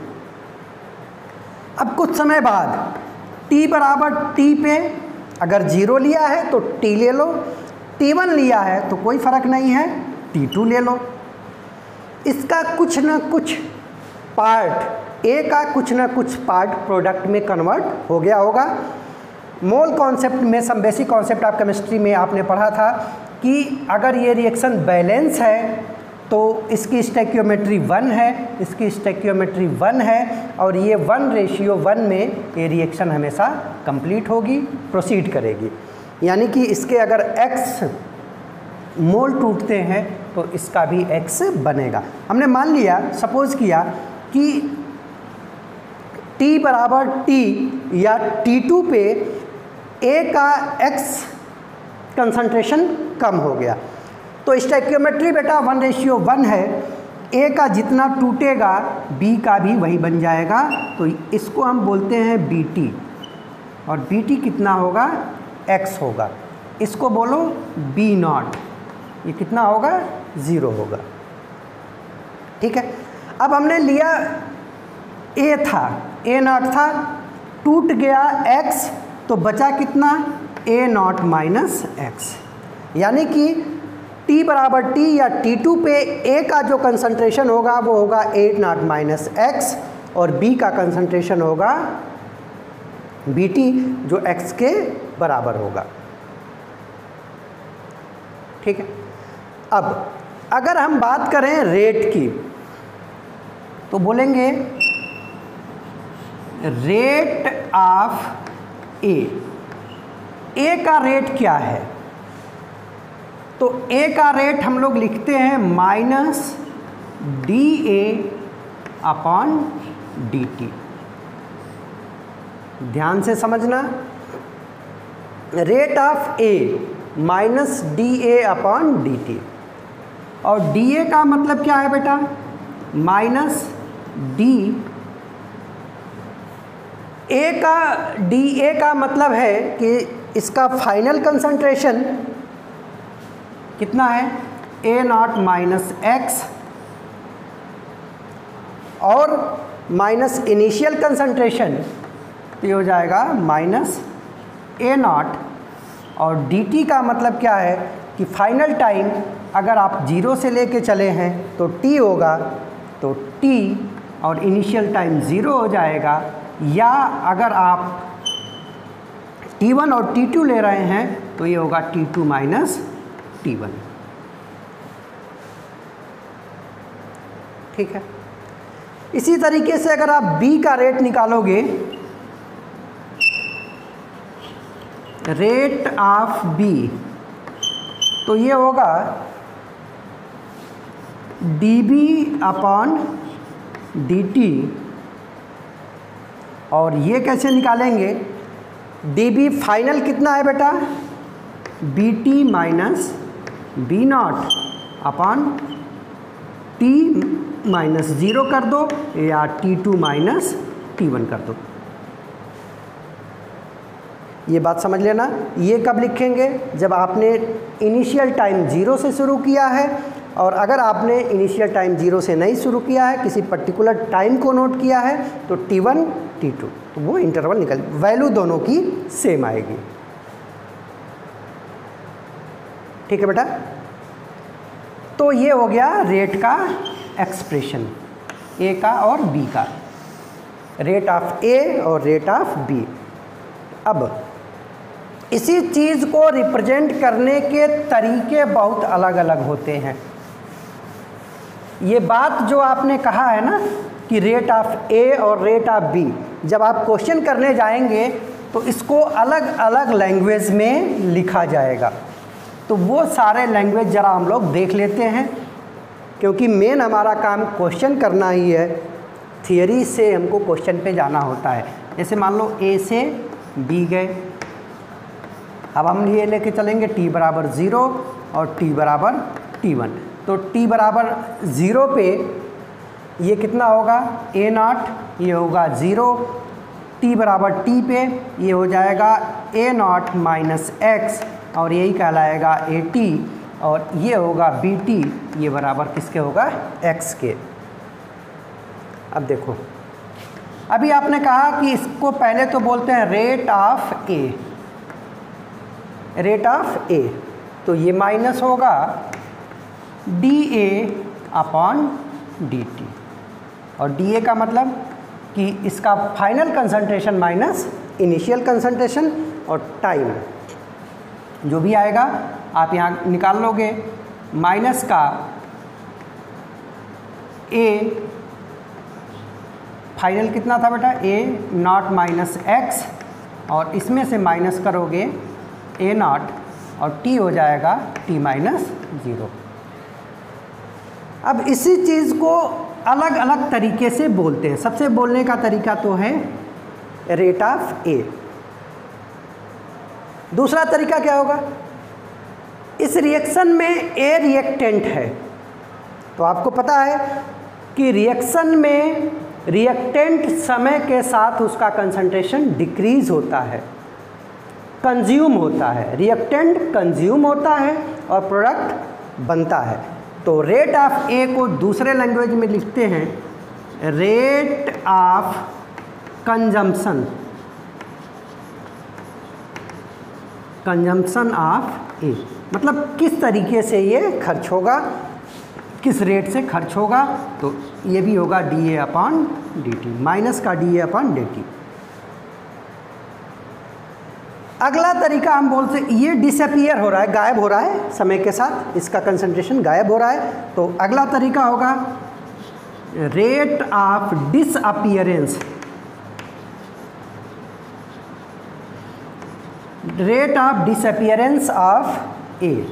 S1: अब कुछ समय बाद t बराबर t पे अगर 0 लिया है तो T ले लो, T1 लिया है तो कोई फ़र्क नहीं है, T2 ले लो। इसका कुछ ना कुछ पार्ट, A का कुछ ना कुछ पार्ट प्रोडक्ट में कन्वर्ट हो गया होगा। मोल कॉन्सेप्ट में, some basic concept of chemistry में आपने पढ़ा था कि अगर ये रिएक्शन बैलेंस है तो इसकी स्टोइकियोमेट्री 1 है, इसकी स्टोइकियोमेट्री 1 है, और ये 1:1 में ये रिएक्शन हमेशा कंप्लीट होगी, प्रोसीड करेगी। यानी कि इसके अगर x मोल टूटते हैं तो इसका भी x बनेगा। हमने मान लिया, सपोज किया कि T बराबर T या T2 पे A का x कंसंट्रेशन कम हो गया, तो स्टोइकियोमेट्री बेटा 1:1 है, A का जितना टूटेगा B का भी वही बन जाएगा, तो इसको हम बोलते हैं BT, और BT कितना होगा, x होगा। इसको बोलो B0, ये कितना होगा, 0 होगा। ठीक है, अब हमने लिया A था, A0 था, टूट गया x, तो बचा कितना, A0 माइनस x, यानी कि T बराबर T या T2 पे A का जो कंसंट्रेशन होगा वो होगा A0 माइनस x, और B का कंसंट्रेशन होगा BT जो x के बराबर होगा। ठीक है, अब अगर हम बात करें रेट की तो बोलेंगे रेट ऑफ A का रेट क्या है, तो A का रेट हम लोग लिखते हैं -dA/dt। ध्यान से समझना, रेट ऑफ A -dA/dt, और dA का मतलब क्या है बेटा, -d। dA का मतलब है कि इसका फाइनल कंसंट्रेशन कितना है, A0 माइनस x, और माइनस इनिशियल कंसंट्रेशन तो ये हो जाएगा -A0, और dt का मतलब क्या है कि फाइनल टाइम अगर आप 0 से लेके चले हैं तो t होगा, तो t और इनिशियल टाइम 0 हो जाएगा, या अगर आप t1 और t2 ले रहे हैं तो ये होगा t2 माइनस t1। ठीक है, इसी तरीके से अगर आप B का रेट निकालोगे, रेट ऑफ B, तो ये होगा dB/dt, और ये कैसे निकालेंगे, dB फाइनल कितना है बेटा, BT माइनस B0/T माइनस 0 कर दो, या T2 माइनस T1 कर दो। ये बात समझ लेना। ये कब लिखेंगे, जब आपने इनिशियल टाइम 0 से शुरू किया है, और अगर आपने इनिशियल टाइम 0 से नहीं शुरू किया है, किसी पर्टिकुलर टाइम को नोट किया है, तो T1 T2, तो वो इंटरवल निकल, वैल्यू दोनों की सेम आएगी। ठीक है बेटा, तो ये हो गया रेट का एक्सप्रेशन, A का और B का, रेट ऑफ A और रेट ऑफ B। अब इसी चीज़ को रिप्रेजेंट करने के तरीके बहुत अलग अलग होते हैं। ये बात जो आपने कहा है ना कि रेट ऑफ A और रेट ऑफ B, जब आप क्वेश्चन करने जाएंगे तो इसको अलग अलग लैंग्वेज में लिखा जाएगा, तो वो सारे लैंग्वेज ज़रा हम लोग देख लेते हैं, क्योंकि मेन हमारा काम क्वेश्चन करना ही है, थियरी से हमको क्वेश्चन पे जाना होता है। जैसे मान लो A से B गए, अब हम ये लेके चलेंगे t बराबर 0 और t बराबर t1, तो t बराबर 0 पे ये कितना होगा, A0, ये होगा 0, t बराबर t पे ये हो जाएगा A0 माइनस x, और यही कहलाएगा AT, और ये होगा BT, ये बराबर किसके होगा, x के। अब देखो, अभी आपने कहा कि इसको पहले तो बोलते हैं rate of A, rate of A, तो ये माइनस होगा dA अपॉन dt, और dA का मतलब कि इसका final concentration minus initial concentration, और टाइम जो भी आएगा आप यहाँ निकाल लोगे। माइनस का A फाइनल कितना था बेटा, A नॉट माइनस एक्स, और इसमें से माइनस करोगे A नॉट, और T हो जाएगा T माइनस 0। अब इसी चीज़ को अलग अलग तरीके से बोलते हैं। सबसे बोलने का तरीका तो है रेट ऑफ ए। दूसरा तरीका क्या होगा, इस रिएक्शन में ए रिएक्टेंट है, तो आपको पता है कि रिएक्शन में रिएक्टेंट समय के साथ उसका कंसंट्रेशन डिक्रीज होता है, कंज्यूम होता है, रिएक्टेंट कंज्यूम होता है और प्रोडक्ट बनता है। तो रेट ऑफ ए को दूसरे लैंग्वेज में लिखते हैं rate of consumption, consumption of A, मतलब किस तरीके से ये खर्च होगा, किस रेट से खर्च होगा। तो ये भी होगा dA अपॉन dt, माइनस का dA अपॉन dt। अगला तरीका हम बोलते ये डिसअपियर हो रहा है, गायब हो रहा है समय के साथ, इसका कंसंट्रेशन गायब हो रहा है। तो अगला तरीका होगा rate of disappearance, rate of disappearance of A,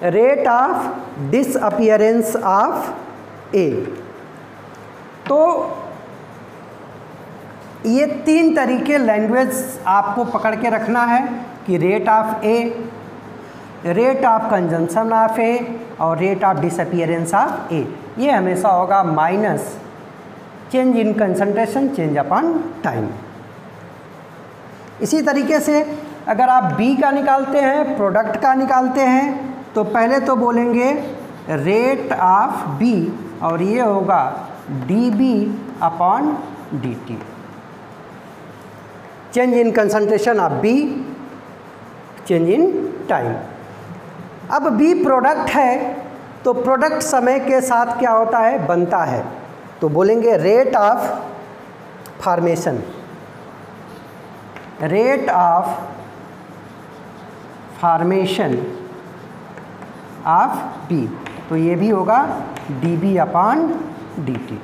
S1: rate of disappearance of A. तो ये तीन तरीके लैंग्वेज आपको पकड़ के रखना है कि rate of A, rate of consumption of A और rate of disappearance of A. ये हमेशा होगा minus change in concentration change upon time. इसी तरीके से अगर आप बी का निकालते हैं, प्रोडक्ट का निकालते हैं, तो पहले तो बोलेंगे रेट ऑफ बी, और ये होगा dB upon dt, change in concentration of B, change in time. अब बी प्रोडक्ट है, तो प्रोडक्ट समय के साथ क्या होता है, बनता है, तो बोलेंगे rate of formation, rate of formation of B, तो ये भी होगा dB अपॉन dt।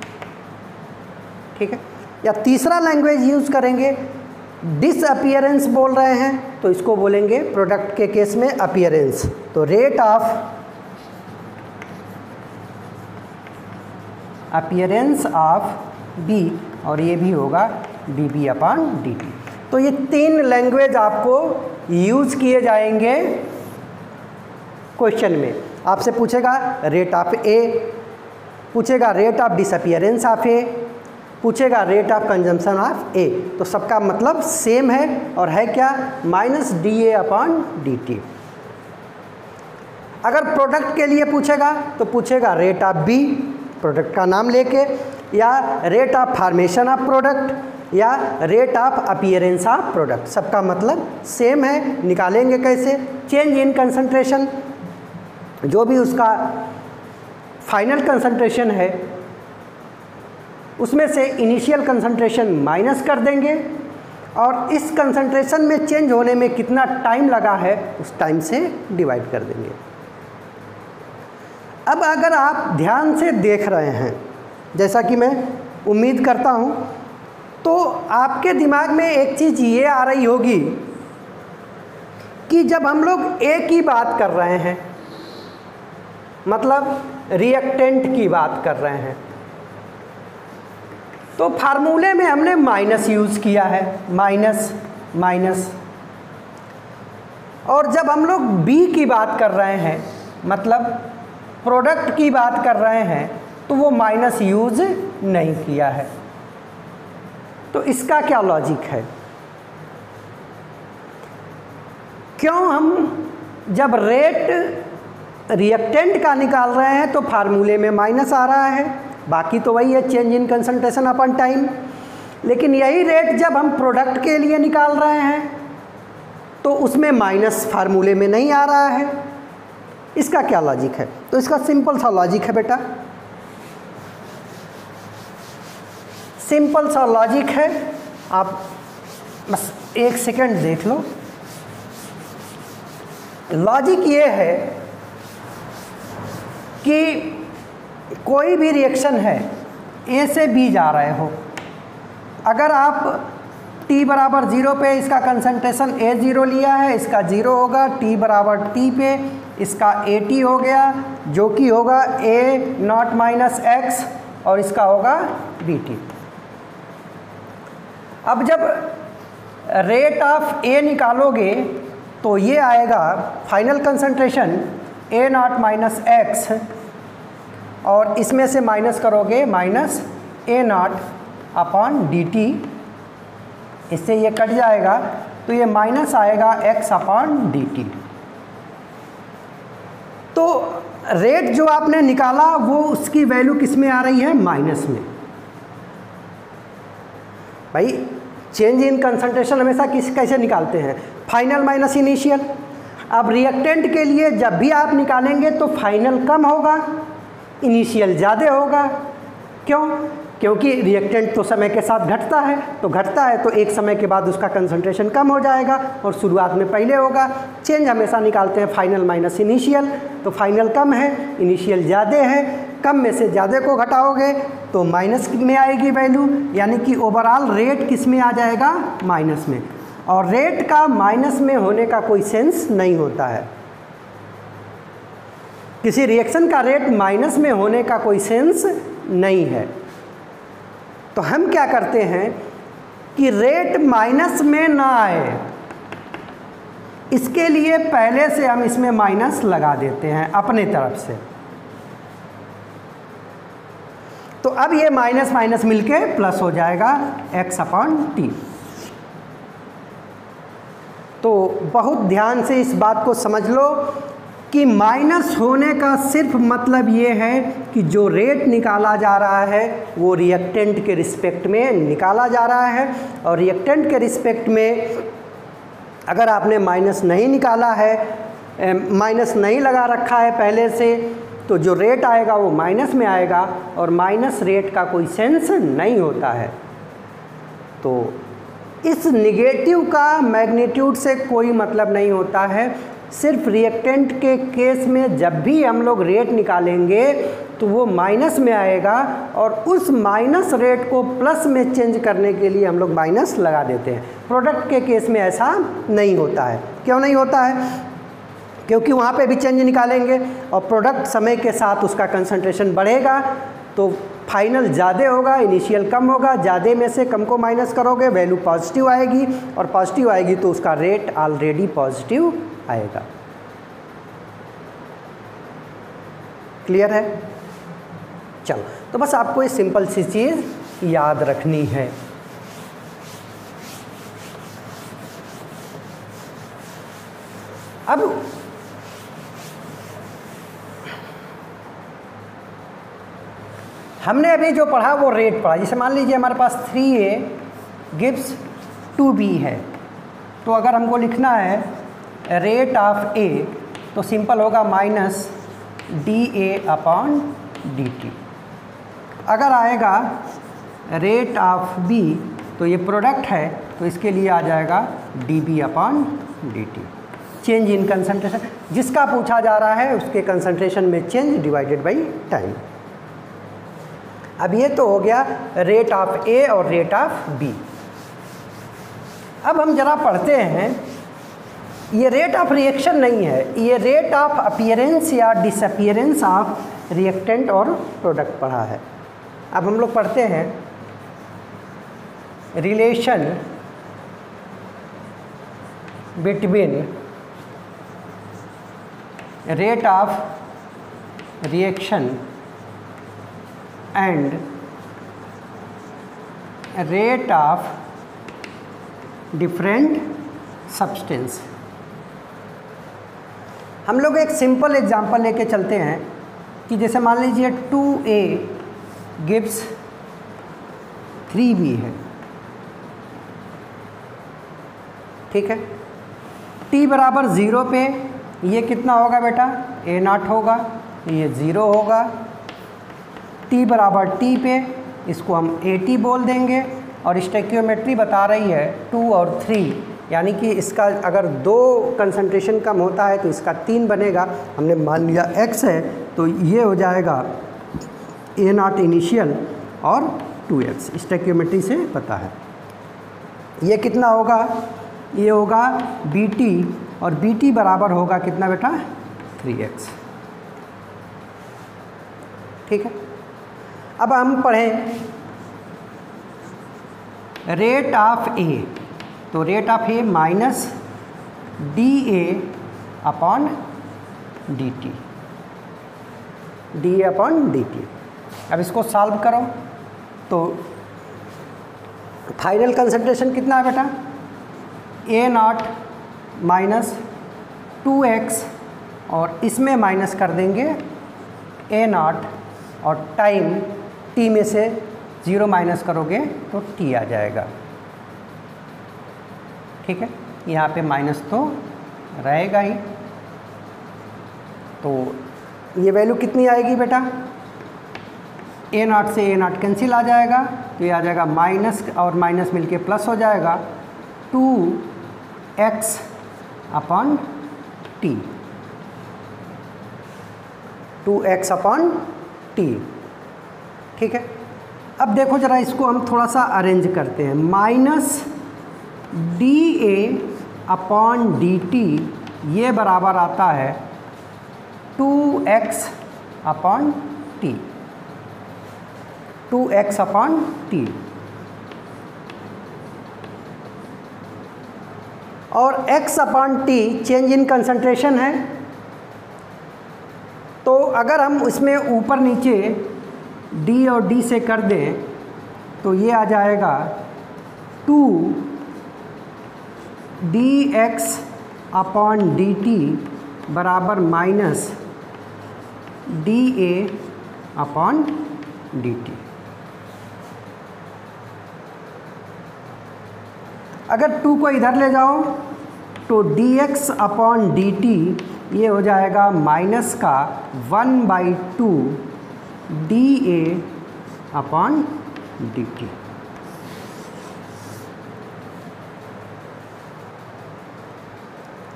S1: ठीक है। या तीसरा लैंग्वेज यूज़ करेंगे, डिसअपियरेंस बोल रहे हैं तो इसको बोलेंगे प्रोडक्ट के केस में अपीयरेंस, तो rate of appearance of B, और ये भी होगा dB अपॉन dt। तो ये तीन लैंग्वेज आपको यूज़ किए जाएंगे क्वेश्चन में। आपसे पूछेगा रेट ऑफ ए, पूछेगा रेट ऑफ डिसअपियरेंस ऑफ ए, पूछेगा rate of consumption of A, तो सबका मतलब सेम है और है क्या, माइनस dA अपॉन dt। अगर प्रोडक्ट के लिए पूछेगा तो पूछेगा रेट ऑफ बी, प्रोडक्ट का नाम लेके, या rate of formation of product, या rate of appearance of product, सबका मतलब सेम है। निकालेंगे कैसे, चेंज इन कंसंट्रेशन, जो भी उसका फाइनल कंसंट्रेशन है उसमें से इनिशियल कंसंट्रेशन माइनस कर देंगे, और इस कंसंट्रेशन में चेंज होने में कितना टाइम लगा है उस टाइम से डिवाइड कर देंगे। अब अगर आप ध्यान से देख रहे हैं, जैसा कि मैं उम्मीद करता हूँ, तो आपके दिमाग में एक चीज़ ये आ रही होगी कि जब हम लोग ए की बात कर रहे हैं, मतलब रिएक्टेंट की बात कर रहे हैं, तो फार्मूले में हमने माइनस यूज़ किया है, माइनस माइनस। और जब हम लोग बी की बात कर रहे हैं, मतलब प्रोडक्ट की बात कर रहे हैं, तो वो माइनस यूज़ नहीं किया है। तो इसका क्या लॉजिक है, क्यों हम जब रेट रिएक्टेंट का निकाल रहे हैं तो फार्मूले में माइनस आ रहा है, बाकी तो वही है change in concentration upon time, लेकिन यही रेट जब हम प्रोडक्ट के लिए निकाल रहे हैं तो उसमें माइनस फार्मूले में नहीं आ रहा है। इसका क्या लॉजिक है? तो इसका सिंपल सा लॉजिक है बेटा, सिंपल सा लॉजिक है, आप बस एक सेकंड देख लो। लॉजिक ये है कि कोई भी रिएक्शन है, ए से बी जा रहे हो, अगर आप t बराबर 0 पे इसका कंसंट्रेशन A0 लिया है, इसका 0 होगा, t बराबर t पे इसका AT हो गया, जो कि होगा A0 माइनस x, और इसका होगा BT। अब जब रेट ऑफ A निकालोगे तो ये आएगा final concentration A0 minus x, और इसमें से माइनस करोगे माइनस A0 अपॉन dt, इससे ये कट जाएगा तो ये माइनस आएगा x अपॉन dt। तो रेट जो आपने निकाला वो उसकी वैल्यू किस में आ रही है? माइनस में। भाई चेंज इन कंसंट्रेशन हमेशा कैसे निकालते हैं? Final minus initial. अब रिएक्टेंट के लिए जब भी आप निकालेंगे तो फाइनल कम होगा, इनिशियल ज़्यादा होगा। क्यों? क्योंकि रिएक्टेंट तो समय के साथ घटता है, तो घटता है तो एक समय के बाद उसका कंसंट्रेशन कम हो जाएगा और शुरुआत में पहले होगा। चेंज हमेशा निकालते हैं फाइनल माइनस इनिशियल, तो फाइनल कम है, इनिशियल ज़्यादा है, कम में से ज़्यादा को घटाओगे तो माइनस में आएगी वैल्यू, यानी कि ओवरऑल रेट किस में आ जाएगा? माइनस में। और रेट का माइनस में होने का कोई सेंस नहीं होता है, किसी रिएक्शन का रेट माइनस में होने का कोई सेंस नहीं है। तो हम क्या करते हैं कि रेट माइनस में ना आए, इसके लिए पहले से हम इसमें माइनस लगा देते हैं अपने तरफ से। तो अब ये माइनस माइनस मिलके प्लस हो जाएगा x अपॉन टी। तो बहुत ध्यान से इस बात को समझ लो कि माइनस होने का सिर्फ मतलब ये है कि जो रेट निकाला जा रहा है वो रिएक्टेंट के रिस्पेक्ट में निकाला जा रहा है, और रिएक्टेंट के रिस्पेक्ट में अगर आपने माइनस नहीं निकाला है, माइनस नहीं लगा रखा है पहले से, तो जो रेट आएगा वो माइनस में आएगा, और माइनस रेट का कोई सेंस नहीं होता है। तो इस निगेटिव का मैग्नीट्यूड से कोई मतलब नहीं होता है। सिर्फ रिएक्टेंट के केस में जब भी हम लोग रेट निकालेंगे तो वो माइनस में आएगा, और उस माइनस रेट को प्लस में चेंज करने के लिए हम लोग माइनस लगा देते हैं। प्रोडक्ट के केस में ऐसा नहीं होता है। क्यों नहीं होता है? क्योंकि वहाँ पे भी चेंज निकालेंगे और प्रोडक्ट समय के साथ उसका कंसंट्रेशन बढ़ेगा, तो फाइनल ज़्यादा होगा, इनिशियल कम होगा, ज़्यादा में से कम को माइनस करोगे वैल्यू पॉजिटिव आएगी, और पॉजिटिव आएगी तो उसका रेट ऑलरेडी पॉजिटिव आएगा। क्लियर है? चलो, तो बस आपको ये सिंपल सी चीज़ याद रखनी है। अब हमने अभी जो पढ़ा वो रेट पढ़ा। जैसे मान लीजिए हमारे पास 3A गिव्स 2B है, तो अगर हमको लिखना है रेट ऑफ A तो सिंपल होगा माइनस dA अपॉन dt। अगर आएगा रेट ऑफ B तो ये प्रोडक्ट है, तो इसके लिए आ जाएगा dB upon dt। Change in concentration, जिसका पूछा जा रहा है उसके कंसंट्रेशन में चेंज डिवाइडेड बाई टाइम। अब ये तो हो गया रेट ऑफ A और रेट ऑफ B। अब हम जरा पढ़ते हैं, ये रेट ऑफ रिएक्शन नहीं है, ये रेट ऑफ अपीयरेंस या डिसअपीयरेंस ऑफ रिएक्टेंट और प्रोडक्ट पढ़ा है। अब हम लोग पढ़ते हैं relation between rate of reaction and rate of different substance. हम लोग एक सिंपल एग्जांपल लेके चलते हैं कि जैसे मान लीजिए 2A गिव्स 3B है, ठीक है। t बराबर 0 पे ये कितना होगा बेटा, a0 होगा, ये 0 होगा। t बराबर t पे इसको हम at बोल देंगे, और स्टोइकियोमेट्री बता रही है 2 और 3, यानी कि इसका अगर 2 कंसंट्रेशन कम होता है तो इसका 3 बनेगा। हमने मान लिया x है तो ये हो जाएगा a0 इनिशियल और 2x, स्टोइकियोमेट्री से पता है। ये कितना होगा, ये होगा bt, और bt बराबर होगा कितना बेटा, 3x। ठीक है। अब हम पढ़ें रेट ऑफ ए, तो rate of A minus dA upon dt, dA upon dt। अब इसको सॉल्व करो तो फाइनल कंसंट्रेशन कितना है बेटा, a0 माइनस 2x, और इसमें माइनस कर देंगे a0, और टाइम t में से 0 माइनस करोगे तो t आ जाएगा। ठीक है, यहाँ पे माइनस तो रहेगा ही, तो ये वैल्यू कितनी आएगी बेटा, a0 से a0 कैंसिल आ जाएगा, तो ये आ जाएगा माइनस और माइनस मिलके प्लस हो जाएगा 2x upon t, 2x upon t। ठीक है। अब देखो जरा इसको हम थोड़ा सा अरेंज करते हैं, माइनस dA अपॉन dt ये बराबर आता है 2x upon t, 2x upon t, और x upon t change in concentration है। तो अगर हम उसमें ऊपर नीचे d और d से कर दें तो ये आ जाएगा 2dx अपॉन dt बराबर माइनस dA अपॉन dt। अगर 2 को इधर ले जाओ तो dx अपॉन dt ये हो जाएगा माइनस का 1/2 dA अपॉन dt।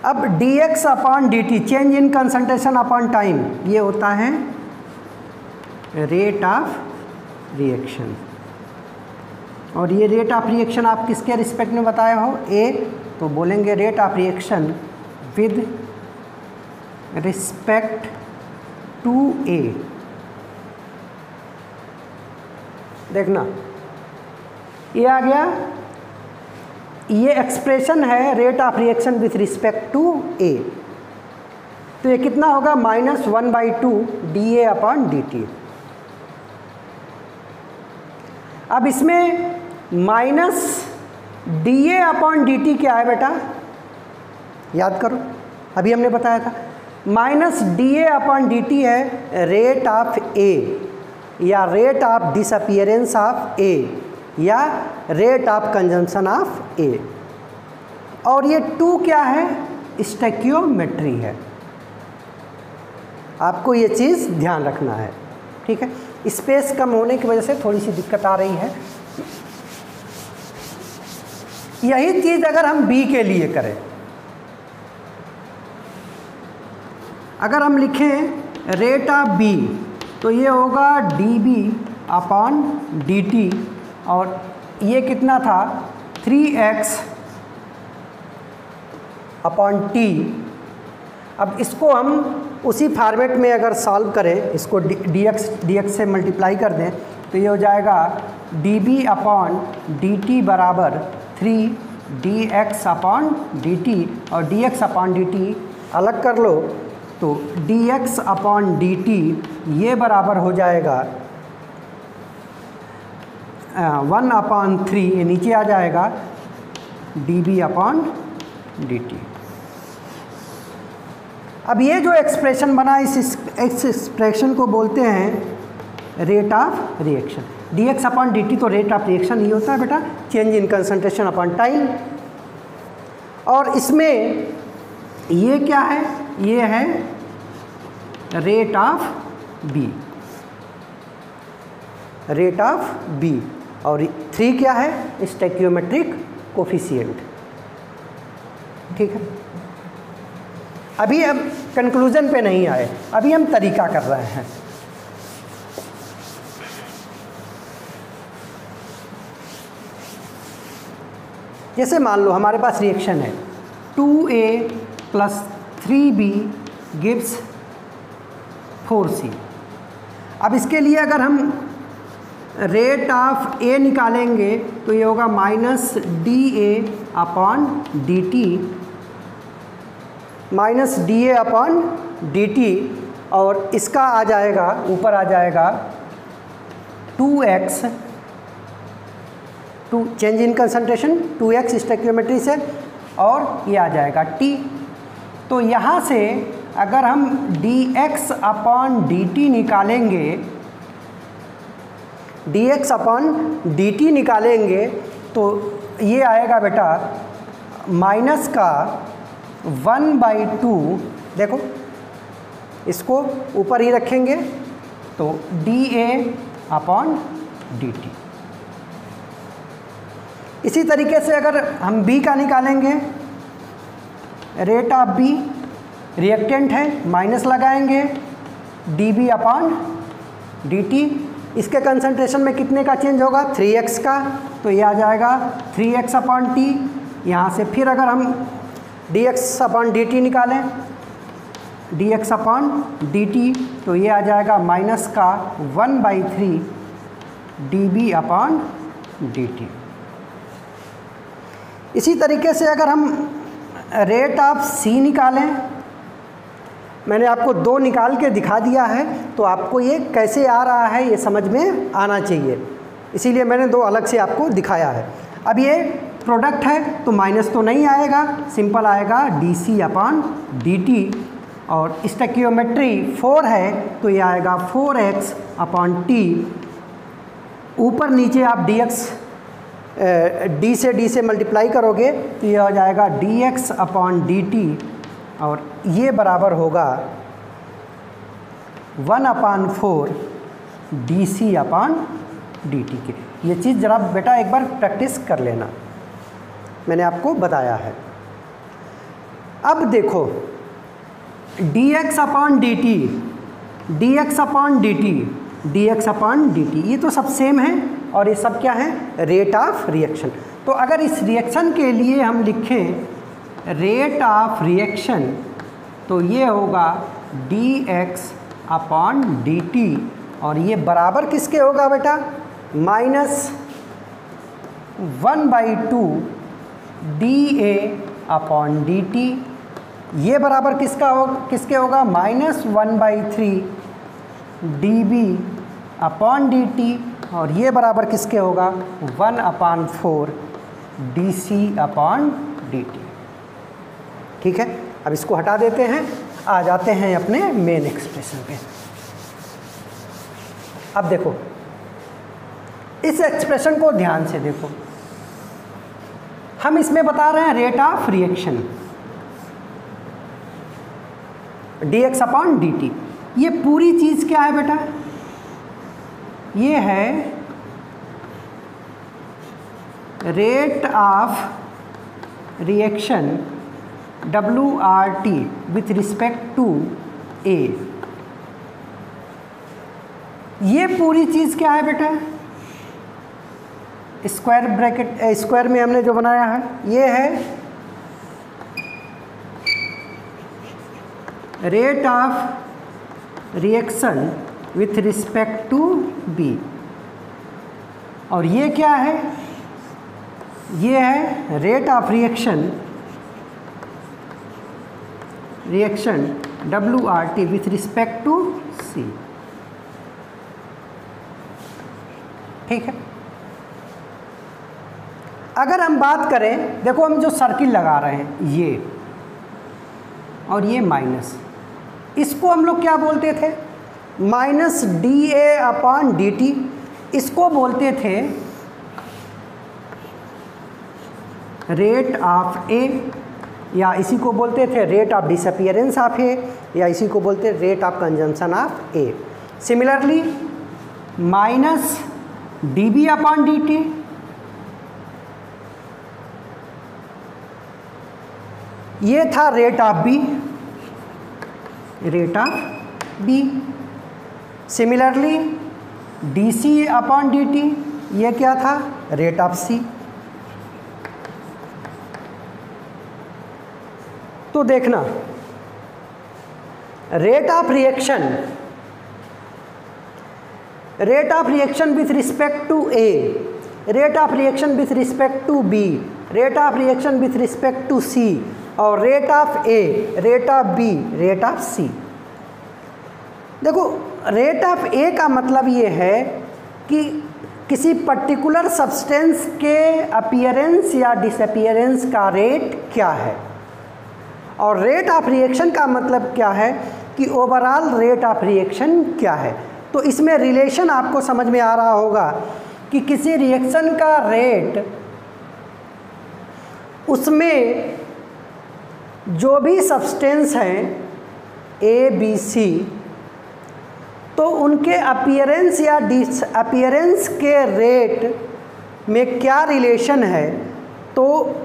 S1: अब dx upon dt change in concentration upon time ये होता है रेट ऑफ रिएक्शन, और ये रेट ऑफ रिएक्शन आप किसके रिस्पेक्ट में बताए हो, A, तो बोलेंगे rate of reaction with respect to A। देखना ये आ गया, ये एक्सप्रेशन है rate of reaction with respect to A, तो ये कितना होगा माइनस 1/2 dA अपॉन dt। अब इसमें माइनस dA अपॉन dt क्या है बेटा, याद करो, अभी हमने बताया था माइनस dA अपॉन dt है रेट ऑफ A, या rate of disappearance of A, या rate of consumption of A, और ये 2 क्या है, स्टोइकियोमेट्री है। आपको ये चीज़ ध्यान रखना है। ठीक है, स्पेस कम होने की वजह से थोड़ी सी दिक्कत आ रही है। यही चीज़ अगर हम B के लिए करें, अगर हम लिखें रेट ऑफ B तो ये होगा dB अपॉन dt, और ये कितना था 3x अपॉन t। अब इसको हम उसी फॉर्मेट में अगर सॉल्व करें, इसको dx से मल्टीप्लाई कर दें तो ये हो जाएगा dB अपॉन dt बराबर 3dx अपॉन dt, और dx अपॉन dt अलग कर लो तो dx अपॉन dt ये बराबर हो जाएगा 1/3, ये नीचे आ जाएगा dB अपॉन dt। अब ये जो एक्सप्रेशन बना इस एक्सप्रेशन को बोलते हैं rate of reaction. dx upon dt तो रेट ऑफ रिएक्शन ही होता है बेटा, change in concentration upon time. और इसमें ये क्या है? ये है rate of B, rate of B, और 3 क्या है? Stoichiometric coefficient. ठीक है, अभी हम कंक्लूजन पे नहीं आए, अभी हम तरीका कर रहे हैं। जैसे मान लो हमारे पास रिएक्शन है 2A + 3B गिव्स 4C। अब इसके लिए अगर हम रेट ऑफ A निकालेंगे तो ये होगा -dA/dt, -dA/dt, और इसका आ जाएगा, ऊपर आ जाएगा 2x, change in concentration 2x stoichiometry से, और ये आ जाएगा t। तो यहाँ से अगर हम dx/dt निकालेंगे, dx/dt निकालेंगे तो ये आएगा बेटा माइनस का 1/2, देखो इसको ऊपर ही रखेंगे तो dA/dt। इसी तरीके से अगर हम B का निकालेंगे, रेट ऑफ B रिएक्टेंट है, माइनस लगाएंगे dB/dt, इसके कंसंट्रेशन में कितने का चेंज होगा? 3x का, तो ये आ जाएगा 3x/t। यहाँ से फिर अगर हम dx/dt निकालें, dx/dt, तो ये आ जाएगा माइनस का 1/3 dB/dt। इसी तरीके से अगर हम रेट ऑफ C निकालें, मैंने आपको 2 निकाल के दिखा दिया है, तो आपको ये कैसे आ रहा है ये समझ में आना चाहिए, इसीलिए मैंने 2 अलग से आपको दिखाया है। अब ये प्रोडक्ट है तो माइनस तो नहीं आएगा, सिंपल आएगा dC/dt, और स्टोइकियोमेट्री 4 है तो ये आएगा 4x/t। ऊपर नीचे आप d से मल्टीप्लाई करोगे तो ये आ जाएगा dx/dt, और ये बराबर होगा 1/4 dC/dt के। ये चीज़ जरा बेटा एक बार प्रैक्टिस कर लेना, मैंने आपको बताया है। अब देखो dx/dt, ये तो सब सेम है, और ये सब क्या है? Rate of reaction. तो अगर इस रिएक्शन के लिए हम लिखें रेट ऑफ रिएक्शन, तो ये होगा dx/dt, और ये बराबर किसके होगा बेटा? -1/2 dA/dt। ये बराबर किसके होगा? -1/3 dB/dt, और ये बराबर किसके होगा? 1/4 dC/dt। ठीक है, अब इसको हटा देते हैं, आ जाते हैं अपने मेन एक्सप्रेशन पे। अब देखो इस एक्सप्रेशन को ध्यान से देखो, हम इसमें बता रहे हैं रेट ऑफ रिएक्शन dx/dt। ये पूरी चीज़ क्या है बेटा? ये है rate of reaction WRT with respect to A। ये पूरी चीज़ क्या है बेटा? स्क्वायर ब्रैकेट, स्क्वायर में हमने जो बनाया है ये है rate of reaction with respect to B, और ये क्या है? ये है rate of reaction WRT with respect to C। ठीक है, अगर हम बात करें, देखो हम जो सर्किल लगा रहे हैं ये और ये माइनस, इसको हम लोग क्या बोलते थे? -dA/dt। इसको बोलते थे रेट ऑफ A, या इसी को बोलते थे rate of disappearance of A, या इसी को बोलते rate of consumption of A. Similarly minus D B upon D T, ये था rate of B, rate of B. Similarly D C upon D T, ये क्या था, रेट ऑफ सी। तो देखना rate of reaction with respect to A, rate of reaction with respect to B, rate of reaction with respect to C, और rate of A, rate of B, rate of C. देखो rate of ए का मतलब ये है कि किसी particular substance के appearance या डिसअपीयरेंस का रेट क्या है, और रेट ऑफ रिएक्शन का मतलब क्या है कि ओवरऑल रेट ऑफ रिएक्शन क्या है। तो इसमें रिलेशन आपको समझ में आ रहा होगा कि किसी रिएक्शन का रेट, उसमें जो भी सब्सटेंस हैं ए बी सी, तो उनके अपीयरेंस या डिसअपीयरेंस के रेट में क्या रिलेशन है। तो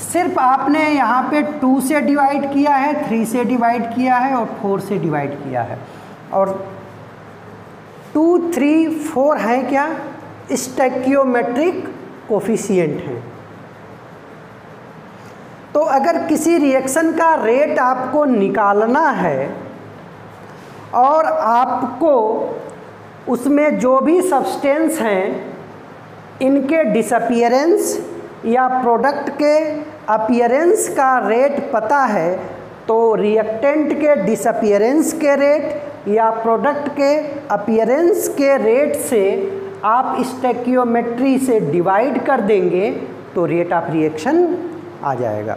S1: सिर्फ आपने यहाँ पे 2 से डिवाइड किया है, 3 से डिवाइड किया है और 4 से डिवाइड किया है, और 2, 3, 4 हैं क्या, स्टैकियोमेट्रिक कोफिशिएंट हैं। तो अगर किसी रिएक्शन का रेट आपको निकालना है और आपको उसमें जो भी सब्सटेंस हैं इनके डिसअपीयरेंस या प्रोडक्ट के अपीयरेंस का रेट पता है, तो रिएक्टेंट के डिसअपीयरेंस के रेट या प्रोडक्ट के अपीयरेंस के रेट से आप स्टैकियोमेट्री से डिवाइड कर देंगे तो रेट ऑफ रिएक्शन आ जाएगा।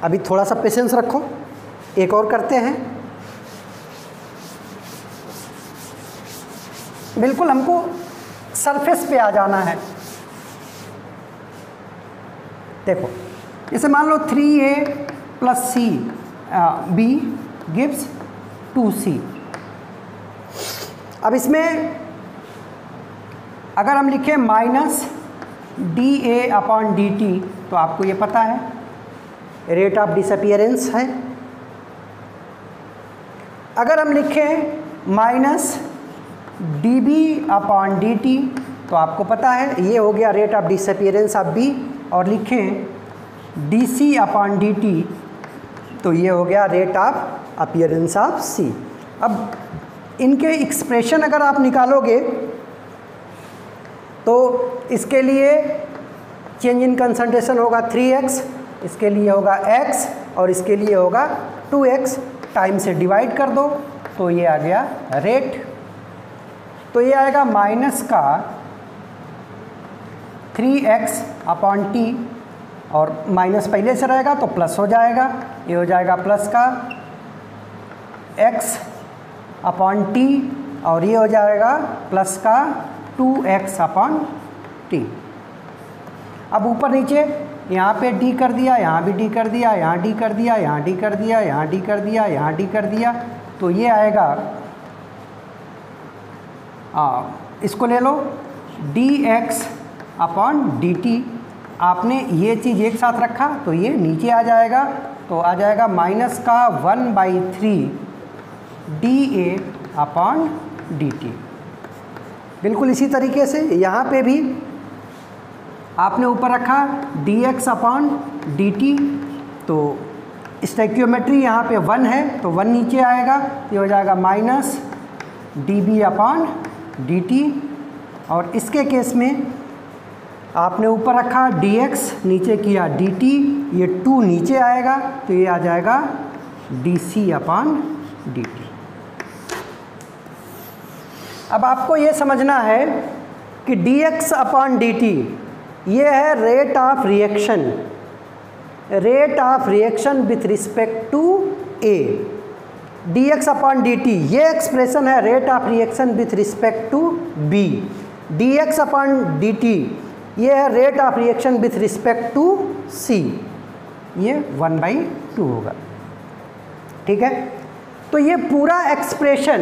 S1: अभी थोड़ा सा पेशेंस रखो, एक और करते हैं। बिल्कुल हमको सरफेस पे आ जाना है। देखो जैसे मान लो 3a + c b gives 2c। अब इसमें अगर हम लिखें माइनस dA/dt, तो आपको ये पता है रेट ऑफ डिसअपीयरेंस है। अगर हम लिखें माइनस dB/dt, तो आपको पता है ये हो गया rate of disappearance of B, और लिखें dC/dt, तो ये हो गया rate of appearance of C. अब इनके एक्सप्रेशन अगर आप निकालोगे तो इसके लिए चेंज इन कंसंट्रेशन होगा 3x, इसके लिए होगा x, और इसके लिए होगा 2x। टाइम से डिवाइड कर दो तो ये आ गया रेट। तो ये आएगा माइनस का 3x/t, और माइनस पहले से रहेगा तो प्लस हो जाएगा, ये हो जाएगा प्लस का x/t, और ये हो जाएगा प्लस का 2x/t। अब ऊपर नीचे यहाँ पे d कर दिया, यहाँ भी d कर दिया, यहाँ d कर दिया, यहाँ d कर दिया, यहाँ d कर दिया, यहाँ d कर दिया, तो ये आएगा, इसको ले लो dx/dt। आपने ये चीज़ एक साथ रखा तो ये नीचे आ जाएगा, तो आ जाएगा माइनस का 1/3 dA/dt। बिल्कुल इसी तरीके से यहाँ पे भी आपने ऊपर रखा dx/dt, तो स्टैकियोमेट्री यहाँ पे 1 है तो 1 नीचे आएगा, ये हो जाएगा माइनस dB/dt। और इसके केस में आपने ऊपर रखा dx, नीचे किया dt, ये 2 नीचे आएगा तो ये आ जाएगा dC/dt। अब आपको ये समझना है कि dx/dt ये है rate of reaction with respect to A। dx/dt ये एक्सप्रेशन है rate of reaction with respect to B। dx/dt ये है rate of reaction with respect to C, ये 1/2 होगा। ठीक है, तो ये पूरा expression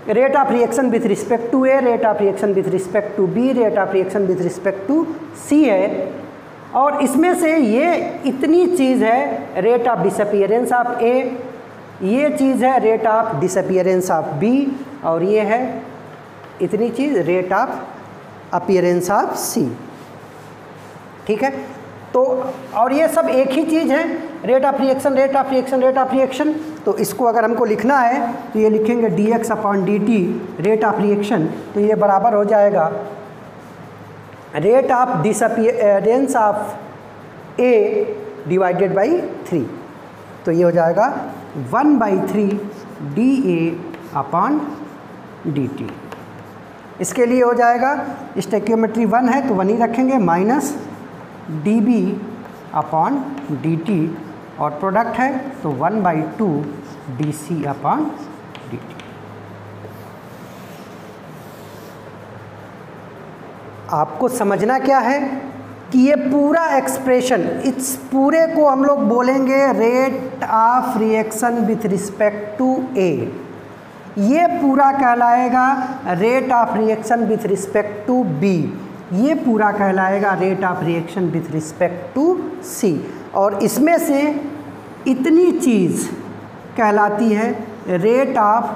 S1: rate of reaction with respect to A, rate of reaction with respect to B, rate of reaction with respect to C है। और इसमें से ये इतनी चीज़ है rate of disappearance of A, ये चीज़ है rate of disappearance of B, और ये है इतनी चीज़ rate of appearance of C। ठीक है, तो और ये सब एक ही चीज़ है, rate of reaction, rate of reaction, rate of reaction. तो इसको अगर हमको लिखना है तो ये लिखेंगे dx/dt रेट ऑफ रिएक्शन, तो ये बराबर हो जाएगा rate of disappearance of A divided by 3, तो ये हो जाएगा 1/3 dA/dt। इसके लिए हो जाएगा स्टोइकियोमेट्री 1 है तो 1 ही रखेंगे, माइनस dB/dt, और प्रोडक्ट है तो 1/2 dC/dt। आपको समझना क्या है कि ये पूरा एक्सप्रेशन, इस पूरे को हम लोग बोलेंगे rate of reaction with respect to A। ये पूरा कहलाएगा rate of reaction with respect to B, ये पूरा कहलाएगा rate of reaction with respect to C, और इसमें से इतनी चीज़ कहलाती है rate of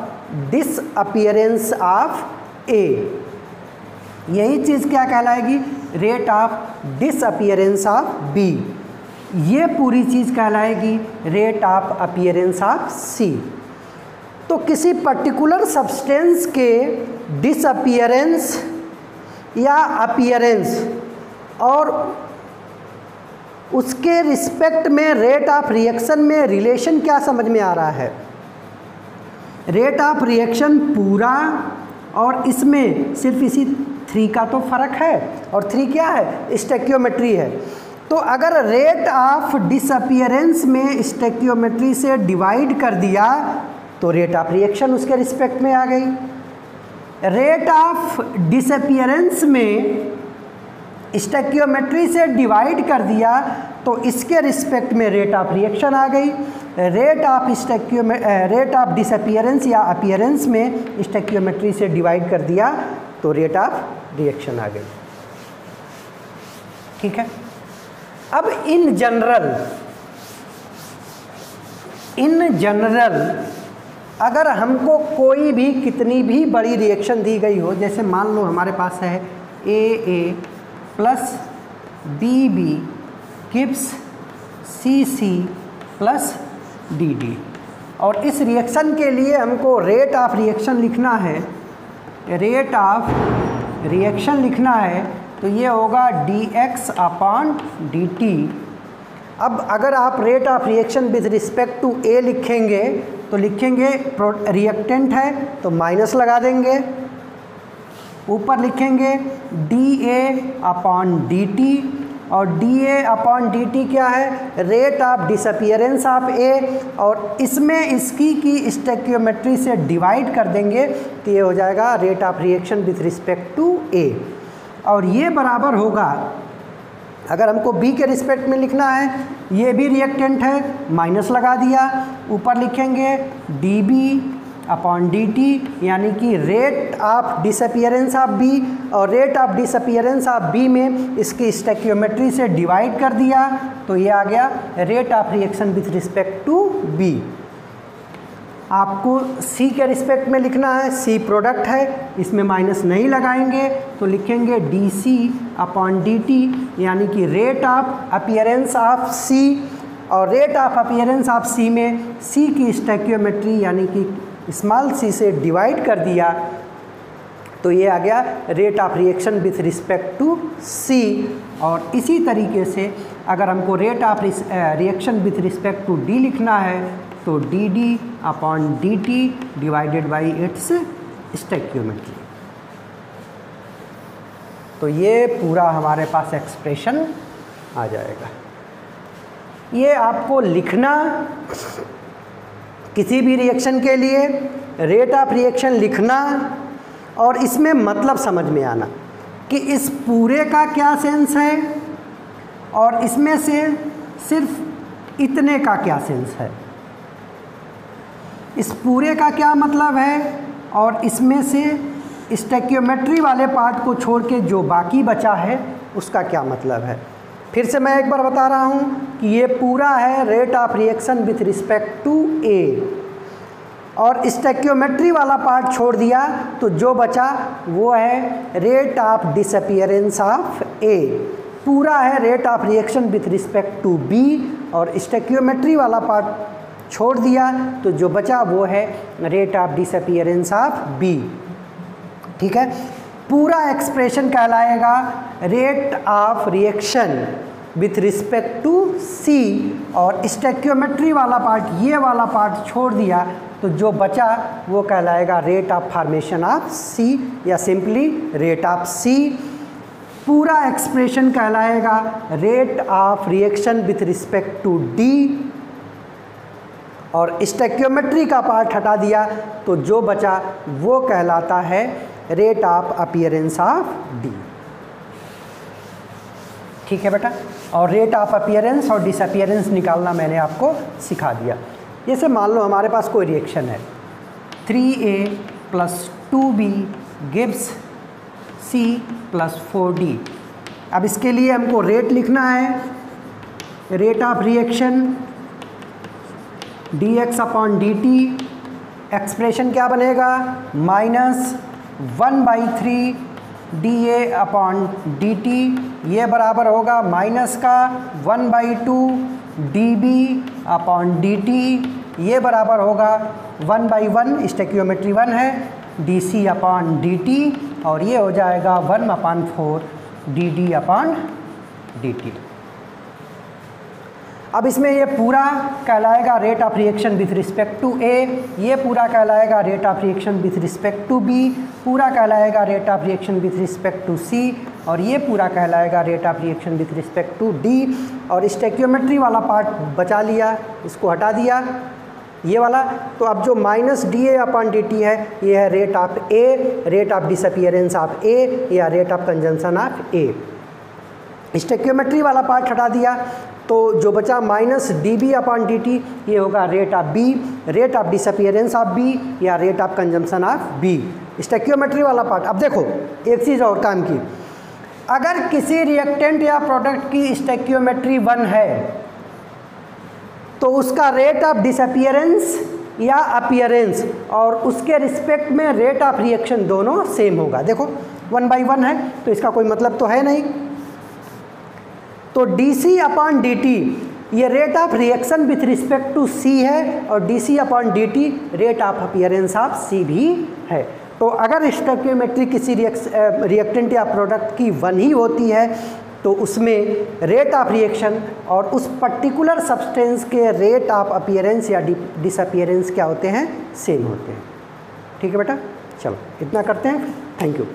S1: disappearance of A। यही चीज़ क्या कहलाएगी, rate of disappearance of B। ये पूरी चीज़ कहलाएगी rate of appearance of C। तो किसी पर्टिकुलर सब्सटेंस के डिसअपीयरेंस या अपीयरेंस और उसके रिस्पेक्ट में रेट ऑफ रिएक्शन में रिलेशन क्या समझ में आ रहा है। रेट ऑफ रिएक्शन पूरा, और इसमें सिर्फ इसी 3 का तो फ़र्क है, और 3 क्या है, स्टोइकियोमेट्री है। तो अगर रेट ऑफ डिसअपीयरेंस में स्टोइकियोमेट्री से डिवाइड कर दिया तो रेट ऑफ रिएक्शन उसके रिस्पेक्ट में आ गई। रेट ऑफ डिसअपीयरेंस में स्टोइकियोमेट्री से डिवाइड कर दिया तो इसके रिस्पेक्ट में रेट ऑफ रिएक्शन आ गई। रेट ऑफ डिसअपीयरेंस या अपीयरेंस में स्टोइकियोमेट्री से डिवाइड कर दिया तो रेट ऑफ रिएक्शन आ गई। ठीक है, अब इन जनरल अगर हमको कोई भी कितनी भी बड़ी रिएक्शन दी गई हो, जैसे मान लो हमारे पास है AA plus BB gives CC plus DD, और इस रिएक्शन के लिए हमको रेट ऑफ रिएक्शन लिखना है, रेट ऑफ रिएक्शन लिखना है, तो ये होगा dx/dt। अब अगर आप rate of reaction with respect to A लिखेंगे तो लिखेंगे रिएक्टेंट है तो माइनस लगा देंगे, ऊपर लिखेंगे dA/dt, और dA/dt क्या है, rate of disappearance of A, और इसमें इसकी की स्टोइकियोमेट्री से डिवाइड कर देंगे तो ये हो जाएगा rate of reaction with respect to A। और ये बराबर होगा, अगर हमको B के रिस्पेक्ट में लिखना है, ये भी रिएक्टेंट है, माइनस लगा दिया, ऊपर लिखेंगे dB/dt, यानी कि rate of disappearance of B, और rate of disappearance of B में इसकी स्टोइकियोमेट्री से डिवाइड कर दिया तो ये आ गया rate of reaction with respect to B। आपको C के रिस्पेक्ट में लिखना है, C प्रोडक्ट है, इसमें माइनस नहीं लगाएंगे तो लिखेंगे dC/dt, यानी कि rate of appearance of C, और rate of appearance of C में C की स्टोइकियोमेट्री यानी कि स्मॉल c से डिवाइड कर दिया तो ये आ गया rate of reaction with respect to C। और इसी तरीके से अगर हमको rate of reaction with respect to D लिखना है तो dD/dt divided by its stoichiometry. तो ये पूरा हमारे पास एक्सप्रेशन आ जाएगा। ये आपको लिखना, किसी भी रिएक्शन के लिए रेट ऑफ रिएक्शन लिखना और इसमें मतलब समझ में आना। कि इस पूरे का क्या सेंस है और इसमें से सिर्फ इतने का क्या सेंस है। इस पूरे का क्या मतलब है और इसमें से स्टैक्योमेट्री वाले पार्ट को छोड़ के जो बाकी बचा है उसका क्या मतलब है। फिर से मैं एक बार बता रहा हूँ कि ये पूरा है rate of reaction with respect to A, और स्टैक्योमेट्री वाला पार्ट छोड़ दिया तो जो बचा वो है rate of disappearance of A. पूरा है rate of reaction with respect to B, और स्टैक्योमेट्री वाला पार्ट छोड़ दिया तो जो बचा वो है rate of disappearance of B. ठीक है, पूरा एक्सप्रेशन कहलाएगा rate of reaction with respect to C, और स्टैक्योमेट्री वाला पार्ट, ये वाला पार्ट छोड़ दिया तो जो बचा वो कहलाएगा rate of formation of C, या सिंपली रेट ऑफ सी। पूरा एक्सप्रेशन कहलाएगा rate of reaction with respect to D, और स्टैक्योमेट्री का पार्ट हटा दिया तो जो बचा वो कहलाता है rate of appearance of D. ठीक है बेटा, और रेट ऑफ अपीयरेंस और डिसअपीयरेंस निकालना मैंने आपको सिखा दिया। जैसे मान लो हमारे पास कोई रिएक्शन है 3A + 2B gives C + 4D। अब इसके लिए हमको रेट लिखना है, rate of reaction dx/dt। Expression क्या बनेगा, -1/3 dA/dt, ये बराबर होगा माइनस का 1/2 dB/dt, ये बराबर होगा 1/1, स्टैक्योमेट्री 1 है, dC/dt, और ये हो जाएगा 1/4 dd/dt। अब इसमें ये पूरा कहलाएगा rate of reaction with respect to A, ये पूरा कहलाएगा rate of reaction with respect to B, पूरा कहलाएगा rate of reaction with respect to C, और ये पूरा कहलाएगा rate of reaction with respect to D. और स्टैक्योमेट्री वाला पार्ट बचा लिया, इसको हटा दिया ये वाला, तो अब जो -dA/dt है ये है rate of A, rate of disappearance of A, या rate of consumption of A. Stoichiometry वाला पार्ट हटा दिया तो जो बचा -dB/dt, ये होगा rate of B, rate of disappearance of B, या rate of consumption of B. Stoichiometry वाला पार्ट। अब देखो एक चीज़ और काम की, अगर किसी रिएक्टेंट या प्रोडक्ट की स्टैक्योमेट्री 1 है तो उसका रेट ऑफ डिसअपीयरेंस या अपीयरेंस और उसके रिस्पेक्ट में रेट ऑफ रिएक्शन दोनों सेम होगा। देखो 1/1 है तो इसका कोई मतलब तो है नहीं, तो dC/dt ये rate of reaction with respect to C है, और dC/dt rate of appearance of C भी है। तो अगर स्टैक्योमेट्री किसी रिएक्टेंट या प्रोडक्ट की 1 ही होती है तो उसमें रेट ऑफ रिएक्शन और उस पर्टिकुलर सब्सटेंस के रेट ऑफ अपीयरेंस या डिसअपीयरेंस क्या होते हैं, सेम होते हैं। ठीक है बेटा, चलो इतना करते हैं, थैंक यू।